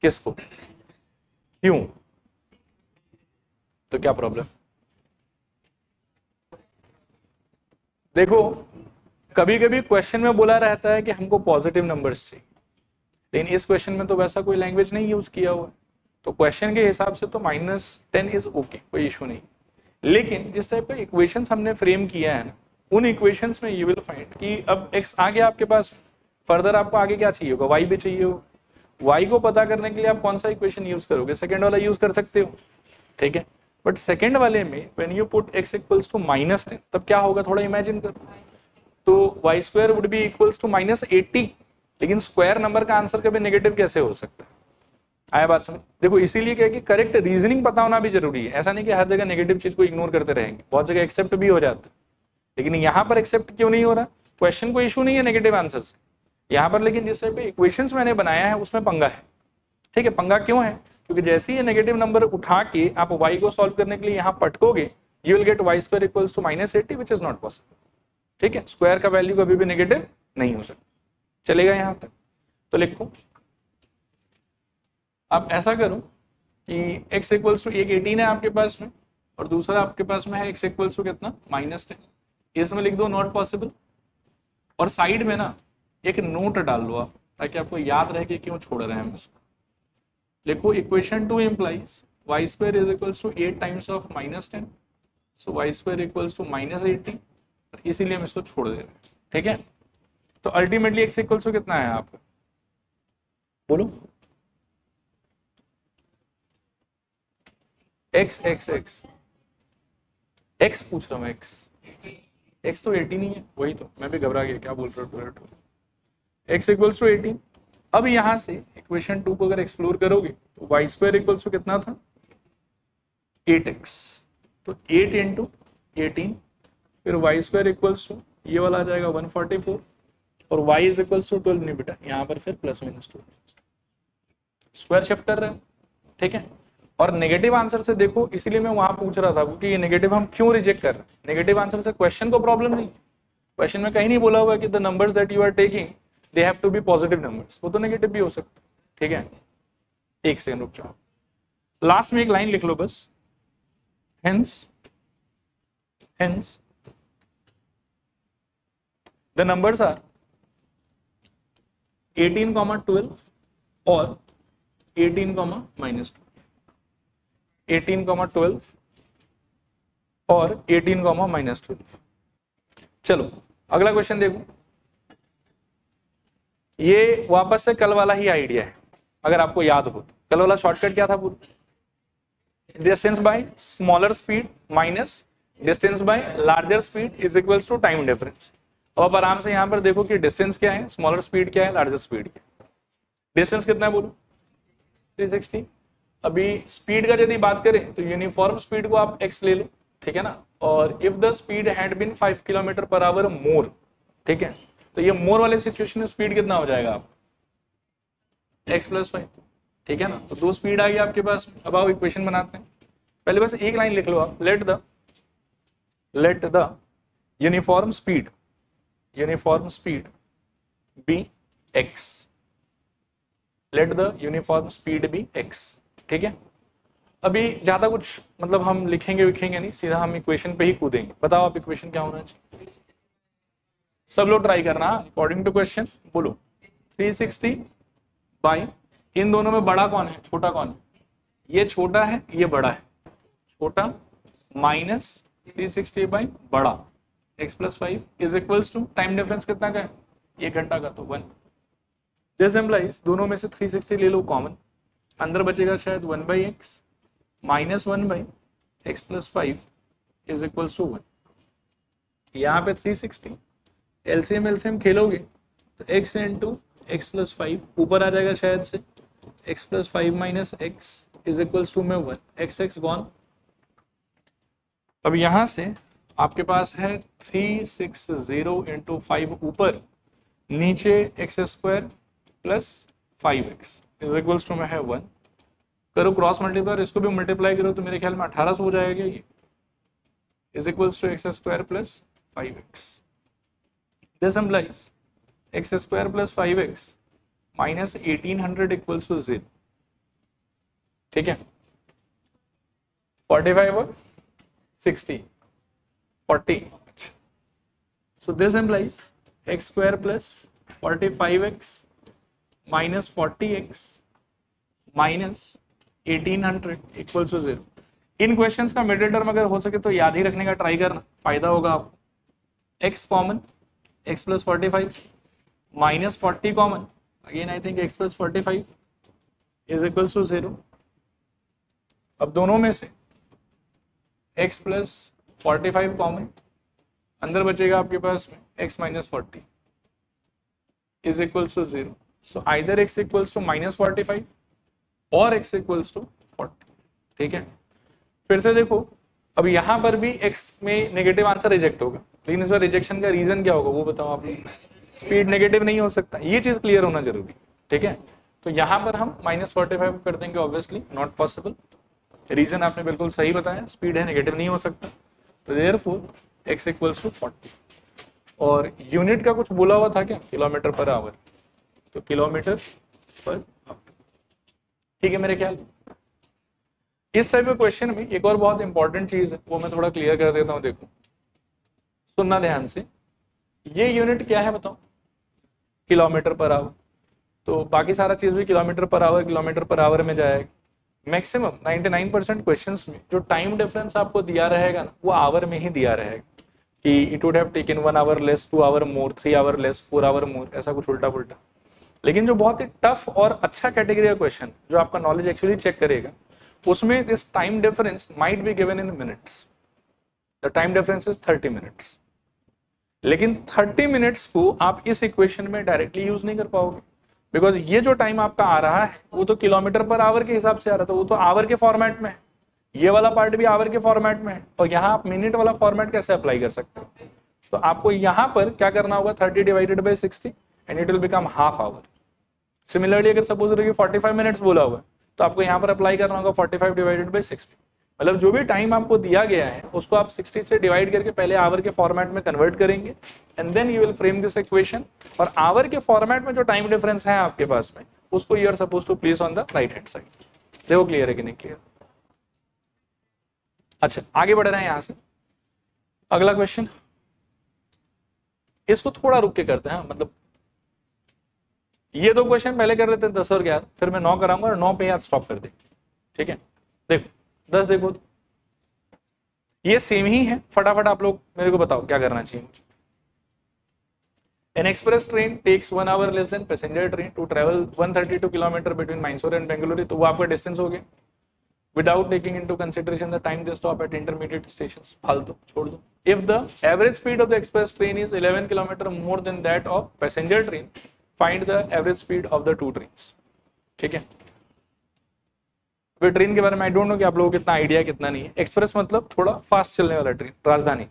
किसको, क्यों, तो क्या प्रॉब्लम, देखो कभी कभी क्वेश्चन में बोला रहता है कि हमको पॉजिटिव नंबर्स चाहिए, लेकिन इस क्वेश्चन में तो वैसा कोई लैंग्वेज नहीं यूज किया हुआ है, तो क्वेश्चन के हिसाब से तो -10 इज ओके, कोई इशू नहीं। लेकिन जिस टाइप का इक्वेशंस हमने फ्रेम किया है ना, उन इक्वेशंस में यू विल फाइंड कि अब x आ गया आपके पास, फर्दर आपको आगे क्या चाहिए होगा, y भी चाहिए होगा। y को पता करने के लिए आप कौन सा इक्वेशन यूज करोगे, सेकंड वाला यूज कर सकते हो, ठीक है। बट सेकंड वाले में when you put x equals to -10 तब क्या होगा, थोड़ा इमेजिन करो, तो y square would be equals to -80, लेकिन स्क्वायर नंबर का आंसर कभी नेगेटिव कैसे हो सकता है, आया बात समझ। देखो इसीलिए क्या कि करेक्ट रीजनिंग पता होना भी जरूरी है, ऐसा नहीं कि हर जगह नेगेटिव चीज को इग्नोर करते रहेंगे, बहुत जगह एक्सेप्ट भी हो जाता है, लेकिन यहाँ पर एक्सेप्ट क्यों नहीं हो रहा, क्वेश्चन को इशू नहीं है नेगेटिव आंसर से यहाँ पर, लेकिन जिस टाइप पे इक्वेशंस मैंने बनाया है उसमें पंगा है, ठीक है। पंगा क्यों है, क्योंकि जैसे ही नेगेटिव नंबर उठा के आप y को सॉल्व करने के लिए यहाँ पटकोगे, you will get y square equals to -80 which is not possible, ठीक है। स्क्वायर का वैल्यू कभी भी नेगेटिव नहीं हो सकता, चलेगा यहाँ तक। तो लिखो आप ऐसा करो कि x इक्वल्स टू एक 18 है आपके पास में, और दूसरा आपके पास में है x इक्वल्स टू कितना -10, इसमें लिख दो नॉट पॉसिबल, और साइड में ना एक नोट डाल लो आप, ताकि आपको याद रहे कि क्यों छोड़ रहे हैं हम इसको। लिखो equation 2 implies y square is equals to 8 times of -10, so y square equals to -80, इसीलिए हम इसको छोड़ दे रहे हैं, ठीक है। तो अल्टीमेटली x इक्वल्स टू कितना है आपका, बोलो, x x x x पूछ रहा हूँ, x तो 18 ही है, वही तो मैं भी घबरा गया क्या बोल रहा हूँ, x इक्वल्स टू 18। अब यहां से इक्वेशन 2 को अगर एक्सप्लोर करोगे तो y स्क्वायर इक्वल्स टू कितना था 8x, तो 8 इंटू 18, फिर y स्क्वायर इक्वल्स टू ये वाला आ जाएगा 144, और y इज इक्वल्स टू 12 नहीं बेटा, यहाँ पर फिर +-2 स्क्वायर शिफ्ट कर रहे हैं, ठीक है। और नेगेटिव आंसर से देखो, इसीलिए मैं वहां पूछ रहा था क्योंकि ये नेगेटिव हम क्यों रिजेक्ट कर रहे हैं, नेगेटिव आंसर से क्वेश्चन को प्रॉब्लम नहीं है, क्वेश्चन में कहीं नहीं बोला हुआ कि the numbers that you are taking they have to be positive numbers, वो तो नेगेटिव भी हो सकता है, ठीक है। एक सेकंड रुक जाओ, लास्ट में एक लाइन लिख लो बस, हेंस द नंबर्स आर 18, 12 और 18, -2, 18, 12 और 18, -12। चलो अगला क्वेश्चन देखो, ये वापस से कल वाला ही आइडिया है, अगर आपको याद हो तो कल वाला शॉर्टकट क्या था, पूरा distance by smaller speed minus distance by larger speed is equals to time difference. अब आप आराम से यहां पर देखो कि डिस्टेंस क्या है, स्मॉलर स्पीड क्या है, लार्जर स्पीड क्या है। डिस्टेंस कितना है बोलो 360। अभी स्पीड का यदि बात करें तो यूनिफॉर्म स्पीड को आप x ले लो, ठीक है ना, और if the speed had been 5 km/h more, ठीक है, तो ये मोर वाले सिचुएशन में स्पीड कितना हो जाएगा आप x + 5, ठीक है ना। तो दो स्पीड आ गई आपके पास। अब आओ इक्वेशन बनाते हैं, पहले बस एक लाइन लिख लो आप, let the uniform speed be x, let the uniform speed be x। ठीक है, अभी ज्यादा कुछ मतलब हम लिखेंगे नहीं, सीधा हम इक्वेशन पे ही कूदेंगे। बताओ आप इक्वेशन क्या होना चाहिए, सब लोग ट्राई करना अकॉर्डिंग टू क्वेश्चन। बोलो 360 बाई, इन दोनों में बड़ा कौन है छोटा कौन है, ये छोटा है ये बड़ा है, छोटा माइनस 360 बाई बड़ा x plus 5 is equals to, time difference कितना का है 1 घंटा का, तो 1। दिस इम्प्लाइज दोनों में से 360 ले लो कॉमन, अंदर बचेगा शायद 1 by x minus 1 by x plus 5 is equals to 1। यहाँ पे 360 एलसीएम खेलोगे तो x इंटू एक्स प्लस 5 ऊपर आ जाएगा शायद से x plus 5 minus x is equals to में 1, x गॉन। अब यहां से आपके पास है 360 इंटू 5 ऊपर, नीचे x square plus 5x is equals to में है 1। करो क्रॉस मल्टीप्लाई, इसको भी मल्टीप्लाई करो तो मेरे ख्याल में 1800 हो जाएगा ये, is equals to x square plus 5x। This implies x square plus 5x minus 1800 equals to 0। ठीक है, 45 और 60 40। So this implies x square plus 45x minus 40x minus 1800 equals to 0। In questions का मिडिल टर्म अगर हो सके तो याद ही रखने का ट्राई करना, फायदा होगा आपको। x common x plus 45 minus 40 common, again I think x plus 45 is equals to 0। अब दोनों में से x प्लस 45 कॉमन, अंदर बचेगा आपके पास में x minus 40 is equals to 0। So either x equals to minus 45 और x इक्वल्स टू 40। ठीक है, फिर से देखो, अब यहां पर भी x में नेगेटिव आंसर रिजेक्ट होगा, लेकिन इस बार रिजेक्शन का रीजन क्या होगा वो बताओ आप। स्पीड नेगेटिव नहीं हो सकता, ये चीज क्लियर होना जरूरी। ठीक है, तो यहां पर हम माइनस 45 कर देंगे, ऑब्वियसली नॉट पॉसिबल। रीजन आपने बिल्कुल सही बताया, स्पीड है नेगेटिव नहीं हो सकता, तो देयरफॉर x इक्वल्स टू 40। और यूनिट का कुछ बोला हुआ था क्या, किलोमीटर पर आवर, तो किलोमीटर पर आवर। ठीक है मेरे ख्याल। इस टाइप के क्वेश्चन में एक और बहुत इंपॉर्टेंट चीज है, वो मैं थोड़ा क्लियर कर देता हूं। देखो सुनना ध्यान से, ये यूनिट क्या है बताओ, किलोमीटर पर आवर, तो बाकी सारा चीज भी किलोमीटर पर आवर में जाएगा। मैक्सिमम 99% क्वेश्चंस में जो टाइम डिफरेंस आपको दिया रहेगा ना, वो आवर में ही दिया रहेगा, कि it would have taken 1 hour less, 2 hour more, 3 hour less, 4 hour more, ऐसा कुछ उल्टा पुल्टा। लेकिन जो बहुत ही टफ और अच्छा कैटेगरी का क्वेश्चन जो आपका नॉलेज एक्चुअली चेक करेगा, उसमें this time difference might be given in minutes. The time difference is 30 minutes, लेकिन 30 मिनट्स को आप इस इक्वेशन में डायरेक्टली यूज नहीं कर पाओगे, बिकॉज ये जो टाइम आपका आ रहा है वो तो किलोमीटर पर आवर के हिसाब से आ रहा था, वो तो आवर के फॉर्मेट में है, ये वाला पार्ट भी आवर के फॉर्मेट में है, और यहाँ आप मिनट वाला फॉर्मेट कैसे अप्लाई कर सकते हो। तो आपको यहाँ पर क्या करना होगा, 30 divided by 60 and it will become half hour. Similarly अगर सपोज रखिए 45 मिनट्स बोला हुआ है, तो आपको यहाँ पर अप्लाई करना होगा 45 डिवाइडेड बाई 60। मतलब जो भी टाइम आपको दिया गया है उसको आप 60 से डिवाइड करके पहले आवर के फॉर्मेट में कन्वर्ट करेंगे, and then you will frame this equation. और आवर के फॉर्मेट में जो टाइम डिफरेंस है आपके पास में, उसको you are suppose to place on the right hand side. देखो क्लियर है कि नहीं क्लियर। अच्छा आगे बढ़ रहे हैं यहां से, अगला क्वेश्चन, इसको थोड़ा रुक के करते हैं। मतलब ये दो क्वेश्चन पहले कर लेते हैं 10 और 11, फिर मैं 9 कराऊंगा और 9 पे याद स्टॉप कर देंगे। ठीक है, देखो 10 देखो, ये सेम ही है, फटाफट आप लोग मेरे को बताओ क्या करना चाहिए मुझे। An express train takes 1 hour less than passenger train to travel 132 kilometre between Mysore and Bengaluru, तो वो आपका डिस्टेंस हो गया, without taking into consideration the time they stop at intermediate stations। फालतू छोड़ दो। If the average speed of the express train is 11 kilometre more than that of passenger train, find the average speed of the two trains। ठीक है, train के बारे में I don't know कि आप लोगों को कितना आइडिया कितना नहीं है। एक्सप्रेस मतलब थोड़ा फास्ट चलने वाला ट्रेन, राजधानी।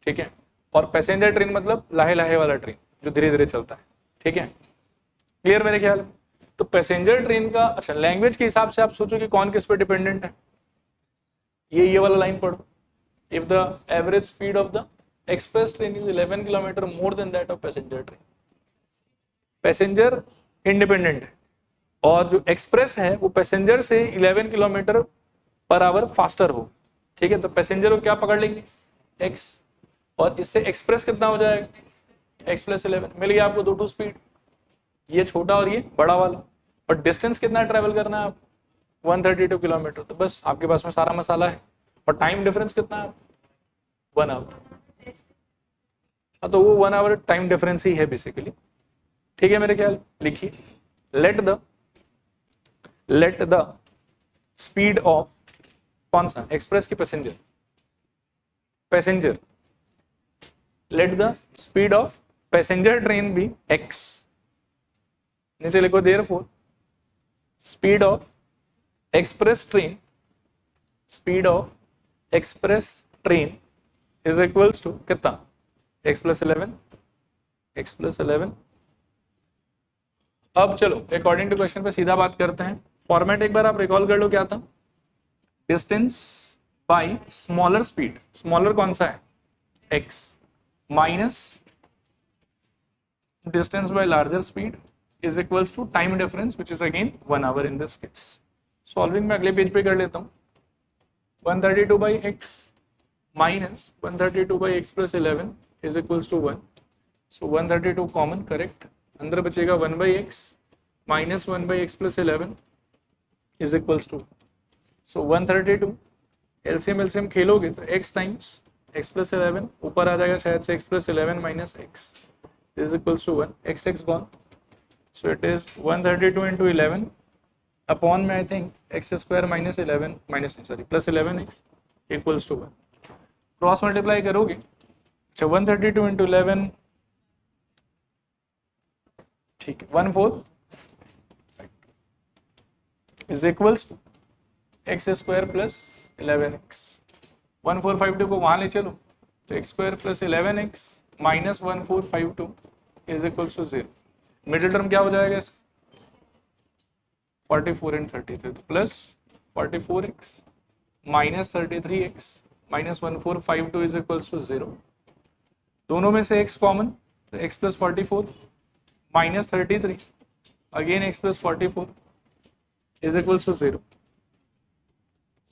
ठीक है, और पैसेंजर ट्रेन मतलब लाहे लाहे वाला ट्रेन जो धीरे धीरे चलता है। ठीक है, क्लियर मेरे ख्याल में। तो पैसेंजर ट्रेन का अच्छा लैंग्वेज के हिसाब से आप सोचो कि कौन किस पे डिपेंडेंट है, ये वाला लाइन पढ़ो। If the average speed of the express train is 11 kilometre more than that of passenger train, passenger independent है और जो एक्सप्रेस है वो पैसेंजर से 11 किलोमीटर पर आवर फास्टर हो, ठीक है। तो पैसेंजर को क्या पकड़ लेंगे, x, और इससे एक्सप्रेस कितना हो जाएगा, x प्लस 11। मिल गया आपको 2 स्पीड, ये छोटा और ये बड़ा वाला। और डिस्टेंस कितना ट्रेवल करना है आप, 132 किलोमीटर। तो बस आपके पास में सारा मसाला है। और टाइम डिफरेंस कितना है, 1 आवर। तो वो 1 आवर टाइम डिफरेंस ही है बेसिकली, ठीक है मेरे ख्याल। लिखिए, लेट द स्पीड ऑफ, कौन सा, एक्सप्रेस की passenger, let the speed of passenger train be x। नीचे लिखो therefore speed of express train is equals to कितना, x प्लस 11। अब चलो अकॉर्डिंग टू क्वेश्चन पे सीधा बात करते हैं। फॉर्मेट एक बार आप रिकॉल कर लो, क्या था, distance by smaller speed, smaller कौन सा है, x, minus distance by larger speed is equals to time difference which is again 1 hour in this case. Solving में अगले पेज पे कर लेता हूँ। 132 by x minus 132 by x plus 11 is equals to 1। So 132 common, correct. अंदर बचेगा 1 by x minus 1 by x plus 11 is equals to, so 132 LCM खेलोगे तो x टाइम्स x प्लस 11 ऊपर आ जाएगा शायद से x plus 11 minus x is equals to 1, x gone. So it is 132 into 11 upon में I think x square minus 11 plus 11x equals to 1। Cross multiply करोगे, अच्छा 132 into 11, ठीक है, 14 is equals to x square plus 11x। 1452 को वहां ले चलो तो x square plus 11x minus 1452 is equals to 0। Middle term क्या हो जाएगा इसका, 44 एंड 33, तो plus 44x minus 33x minus 1452 is equals to 0। दोनों में से x कॉमन, तो x plus 44 minus 33 again x plus 44 is equals to 0।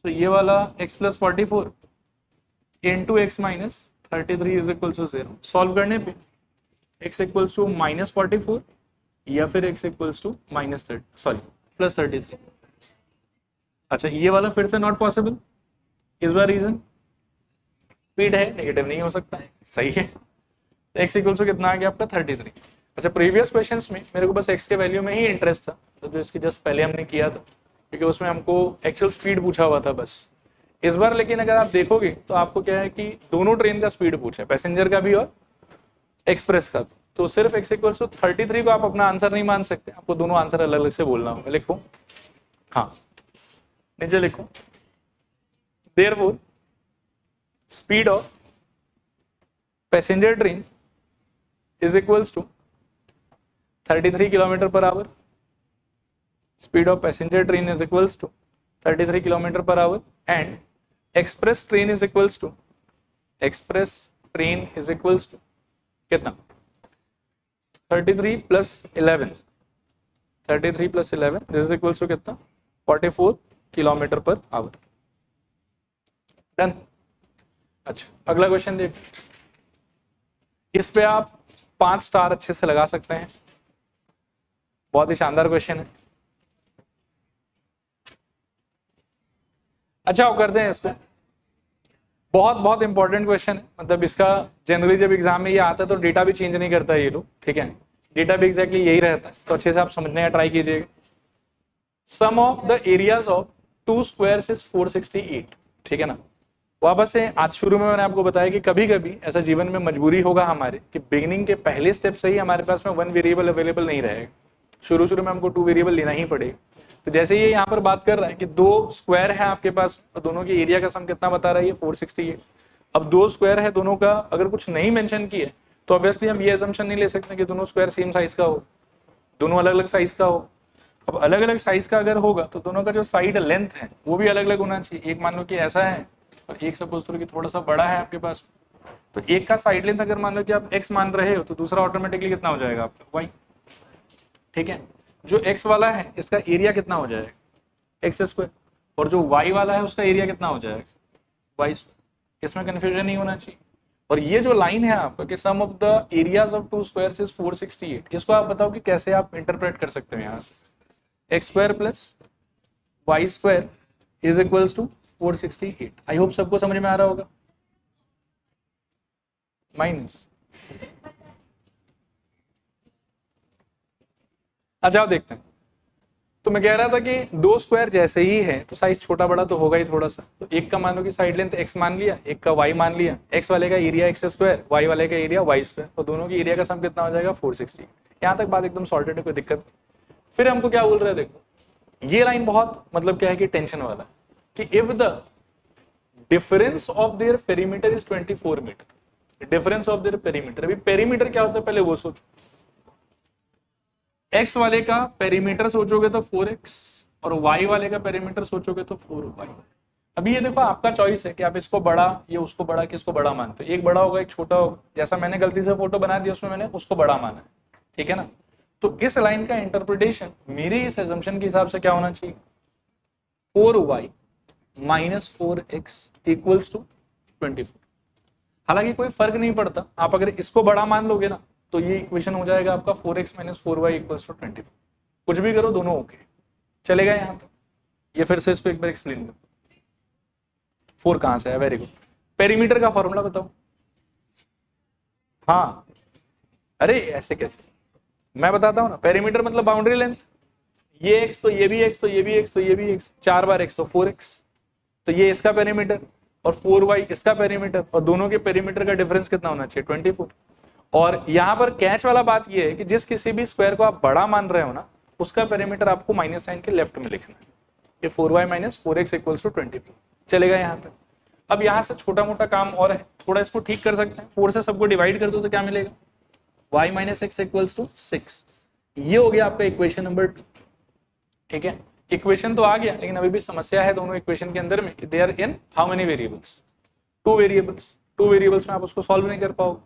तो ये वाला x plus 44 into x minus 33 is equals to 0। Solve करने पे x इक्वल्स टू माइनस 44 या फिर x equals to minus plus 33। अच्छा ये वाला फिर से नॉट पॉसिबल, इस बार रीजन स्पीड है, नेगेटिव नहीं हो सकता है, सही है। x इक्वल्स टू कितना आ गया आपका 33। अच्छा प्रीवियस क्वेश्चंस में मेरे को बस x के वैल्यू में ही इंटरेस्ट था, तो जो इसकी जस्ट पहले हमने किया था, क्योंकि उसमें हमको एक्चुअल स्पीड पूछा हुआ था बस। इस बार लेकिन अगर आप देखोगे तो आपको क्या है कि दोनों ट्रेन का स्पीड पूछा है, पैसेंजर का भी और एक्सप्रेस का भी। तो सिर्फ x इक्वल्स टू 33 को आप अपना आंसर नहीं मान सकते, आपको दोनों आंसर अलग अलग से बोलना होगा। लिखो, हाँ नीचे लिखो, therefore speed of passenger train is equals to 33 kilometre per hour. Speed of passenger train is equals to 33 kilometre per hour and express train is equals to कितना, 33 plus 11 this is equals to कितना, 44 kilometre per our. Done. अच्छा अगला question देख, इस पे आप 5 star अच्छे से लगा सकते हैं, बहुत ही शानदार क्वेश्चन है। अच्छा वो करते हैं इसको, बहुत इंपॉर्टेंट क्वेश्चन है, मतलब इसका जनरली जब एग्जाम में ये आता है तो डेटा भी चेंज नहीं करता है ये लोग, ठीक है, डेटा भी एग्जैक्टली यही रहता है, तो अच्छे से आप समझने का ट्राई कीजिएगा। Sum of the areas of 2 squares is 468, ठीक है ना। वापस से आज शुरू में मैंने आपको बताया कि कभी कभी ऐसा जीवन में मजबूरी होगा हमारे कि बिगिनिंग के पहले स्टेप से ही हमारे पास में 1 वेरिएबल अवेलेबल नहीं रहेगा, शुरू में हमको 2 वेरिएबल लेना ही पड़ेगा। तो जैसे ये यहाँ पर बात कर रहा है कि 2 स्क्वायर है आपके पास, दोनों के एरिया का सम कितना बता रहा है, 468। अब 2 स्क्वायर है, दोनों का अगर कुछ नहीं मेंशन किया तो ऑब्वियसली हम ये असम्पशन नहीं ले सकते कि दोनों स्क्वायर सेम साइज का हो, दोनों अलग अलग साइज का हो। अब अलग अलग साइज का अगर होगा तो दोनों का जो साइड लेंथ है वो भी अलग अलग होना चाहिए। एक मान लो कि ऐसा है और एक सपोज करो कि थोड़ा सा बड़ा है आपके पास, तो एक का साइड लेंथ अगर मान लो कि आप x मान रहे हो तो दूसरा ऑटोमेटिकली कितना हो जाएगा आपका y। ठीक है, जो x वाला है इसका एरिया कितना हो जाएगा, एक्स स्क्वायर, और जो y वाला है उसका एरिया कितना हो जाएगा, वाई स्क्वायर। इसमें कंफ्यूजन नहीं होना चाहिए। और ये जो लाइन है आपका कि sum of the areas of two squares is 468, इसको आप बताओ कि कैसे आप इंटरप्रेट कर सकते हो। यहाँ से x square plus y square is equals to 468। I hope सबको समझ में आ रहा होगा। माइनस, अच्छा देखते हैं। तो मैं कह रहा था कि दो स्क्वायर जैसे ही है तो साइज छोटा बड़ा तो होगा ही थोड़ा सा। तो एक का मान लो कि साइड लेंथ x मान लिया, एक का y मान लिया। x वाले का एरिया एक्स स्क्वायर, y वाले का एरिया y स्क्वायर, और दोनों की एरिया का सम कितना हो जाएगा 460। यहाँ तक बात एकदम सॉर्टेड है, कोई दिक्कत नहीं। फिर हमको क्या बोल रहे हैं, देखो ये लाइन बहुत मतलब क्या है कि टेंशन वाला कि if the difference of their perimeter is 24 metre, difference of their perimeter. अभी पेरीमीटर क्या होता है पहले वो सोचो। x वाले का पेरीमीटर सोचोगे तो 4x, और y वाले का पेरीमीटर सोचोगे तो 4y। अभी ये देखो आपका चॉइस है कि आप इसको बड़ा, ये उसको बड़ा, किसको बड़ा मानते हो। एक बड़ा होगा एक छोटा होगा। जैसा मैंने गलती से फोटो बना दिया उसमें मैंने उसको बड़ा माना है, ठीक है ना। तो इस लाइन का इंटरप्रिटेशन मेरे इस एजम्पशन के हिसाब से क्या होना चाहिए, 4y minus 4x equals to 24। हालांकि कोई फर्क नहीं पड़ता, आप अगर इसको बड़ा मान लोगे ना तो ये इक्वेशन हो जाएगा आपका 4x minus 4y equals to 24। कुछ भी करो दोनों ओके चलेगा। यहाँ तक ये फिर से इसको एक बार एक्सप्लेन करो। 4 कहां से है, वेरी गुड। पेरीमीटर का फॉर्मूला बताओ। हाँ, अरे ऐसे कैसे, मैं बताता हूँ ना। पेरीमीटर मतलब बाउंड्री लेंथ, ये x तो ये भी x तो ये भी x तो ये भी x, 4 बार x तो 4x, तो ये इसका पेरीमीटर, और 4y इसका पेरीमीटर, और दोनों के पेरीमीटर का डिफरेंस कितना होना चाहिए 24। और यहाँ पर कैच वाला बात ये है कि जिस किसी भी स्क्वायर को आप बड़ा मान रहे हो ना उसका पेरीमीटर आपको माइनस साइन के लेफ्ट में लिखना है। ये 4y minus 4x equals to 24 चलेगा यहाँ तक। अब यहाँ से छोटा मोटा काम और है, थोड़ा इसको ठीक कर सकते हैं। 4 से सबको डिवाइड कर दो तो क्या मिलेगा, y minus x equals to 6। ये हो गया आपका इक्वेशन नंबर 2, ठीक है। इक्वेशन तो आ गया, लेकिन अभी भी समस्या है दोनों इक्वेशन के अंदर में कि they are in how many variables, 2 variables. 2 variables में आप उसको सॉल्व नहीं कर पाओगे।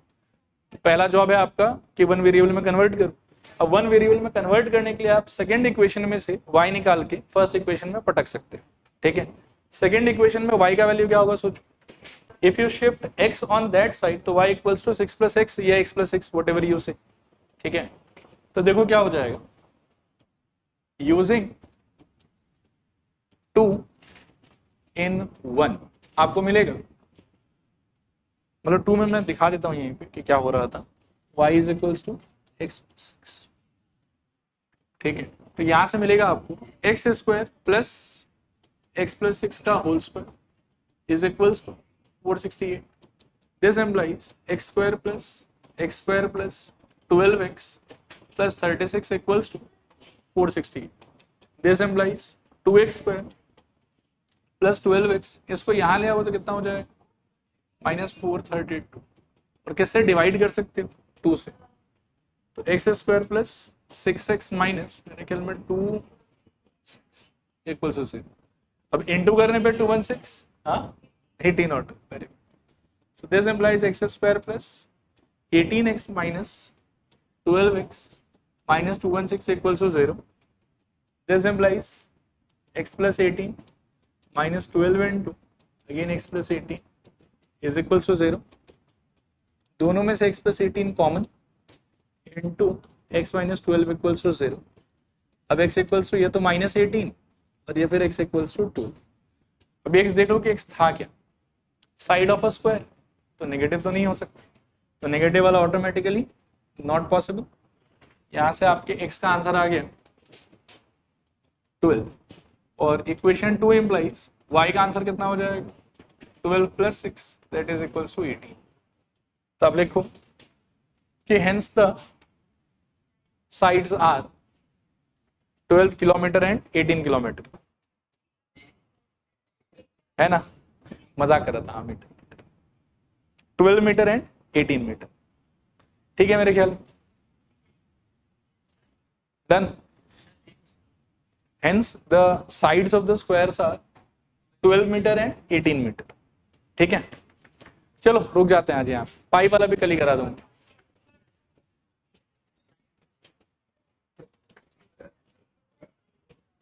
तो पहला जॉब है आपका कि 1 वेरिएबल में कन्वर्ट करो। अब 1 वेरिएबल में कन्वर्ट करने के लिए आप सेकंड इक्वेशन में से y निकाल के फर्स्ट इक्वेशन में पटक सकते हो, ठीक है। सेकंड इक्वेशन में y का वैल्यू क्या होगा सोचो। If you shift x on that side तो y equals to 6 plus x या x plus 6 whatever you say, ठीक है। तो देखो क्या हो जाएगा, यूजिंग 2 in 1 आपको मिलेगा, मतलब 2 में मैं दिखा देता हूं यहीं पे कि क्या हो रहा था। y is equals to x plus 6, ठीक है। तो यहां से मिलेगा आपको x square plus x plus 6 का whole square is equals to 468। This implies x square plus 12x plus 36 equals to 468। This implies 2x square plus 12x, इसको यहाँ ले आओ तो कितना हो जाएगा माइनस 432। और किससे डिवाइड कर सकते हो, 2 से। तो x square plus 6x minus मेरे ख्याल में 2 इक्वल टू 0। अब इनटू करने पे 216, हाँ 18 और 2, very good. So this implies x square plus 18x minus 12x minus 216 equal to 0। This implies x plus 18 minus 12 into again x plus 18 is equal to 0। दोनों में से x plus 18 common into x minus 12 equals to 0। अब x equals to ये तो minus 18 और ये फिर x equals to 2। अब x देख लो कि x था क्या, साइड ऑफ अ स्क्वायर, तो नेगेटिव तो नहीं हो सकता, तो नेगेटिव वाला ऑटोमेटिकली नॉट पॉसिबल। यहां से आपके x का आंसर आ गया 12, और इक्वेशन 2 इंप्लाइज y का आंसर कितना हो जाएगा 12 plus 6 that is equals to 18। तो आप लिखो कि hence the sides are 12 kilometre and 18 kilometre, है ना, मजाक कर रहा था, मीटर 12 मीटर एंड 18 मीटर, ठीक है मेरे ख्याल। Done. Hence the sides of the squares are 12 metre and 18 metre, ठीक है। चलो रुक जाते हैं आज, यहाँ पाई वाला भी कल ही करा दूंगा।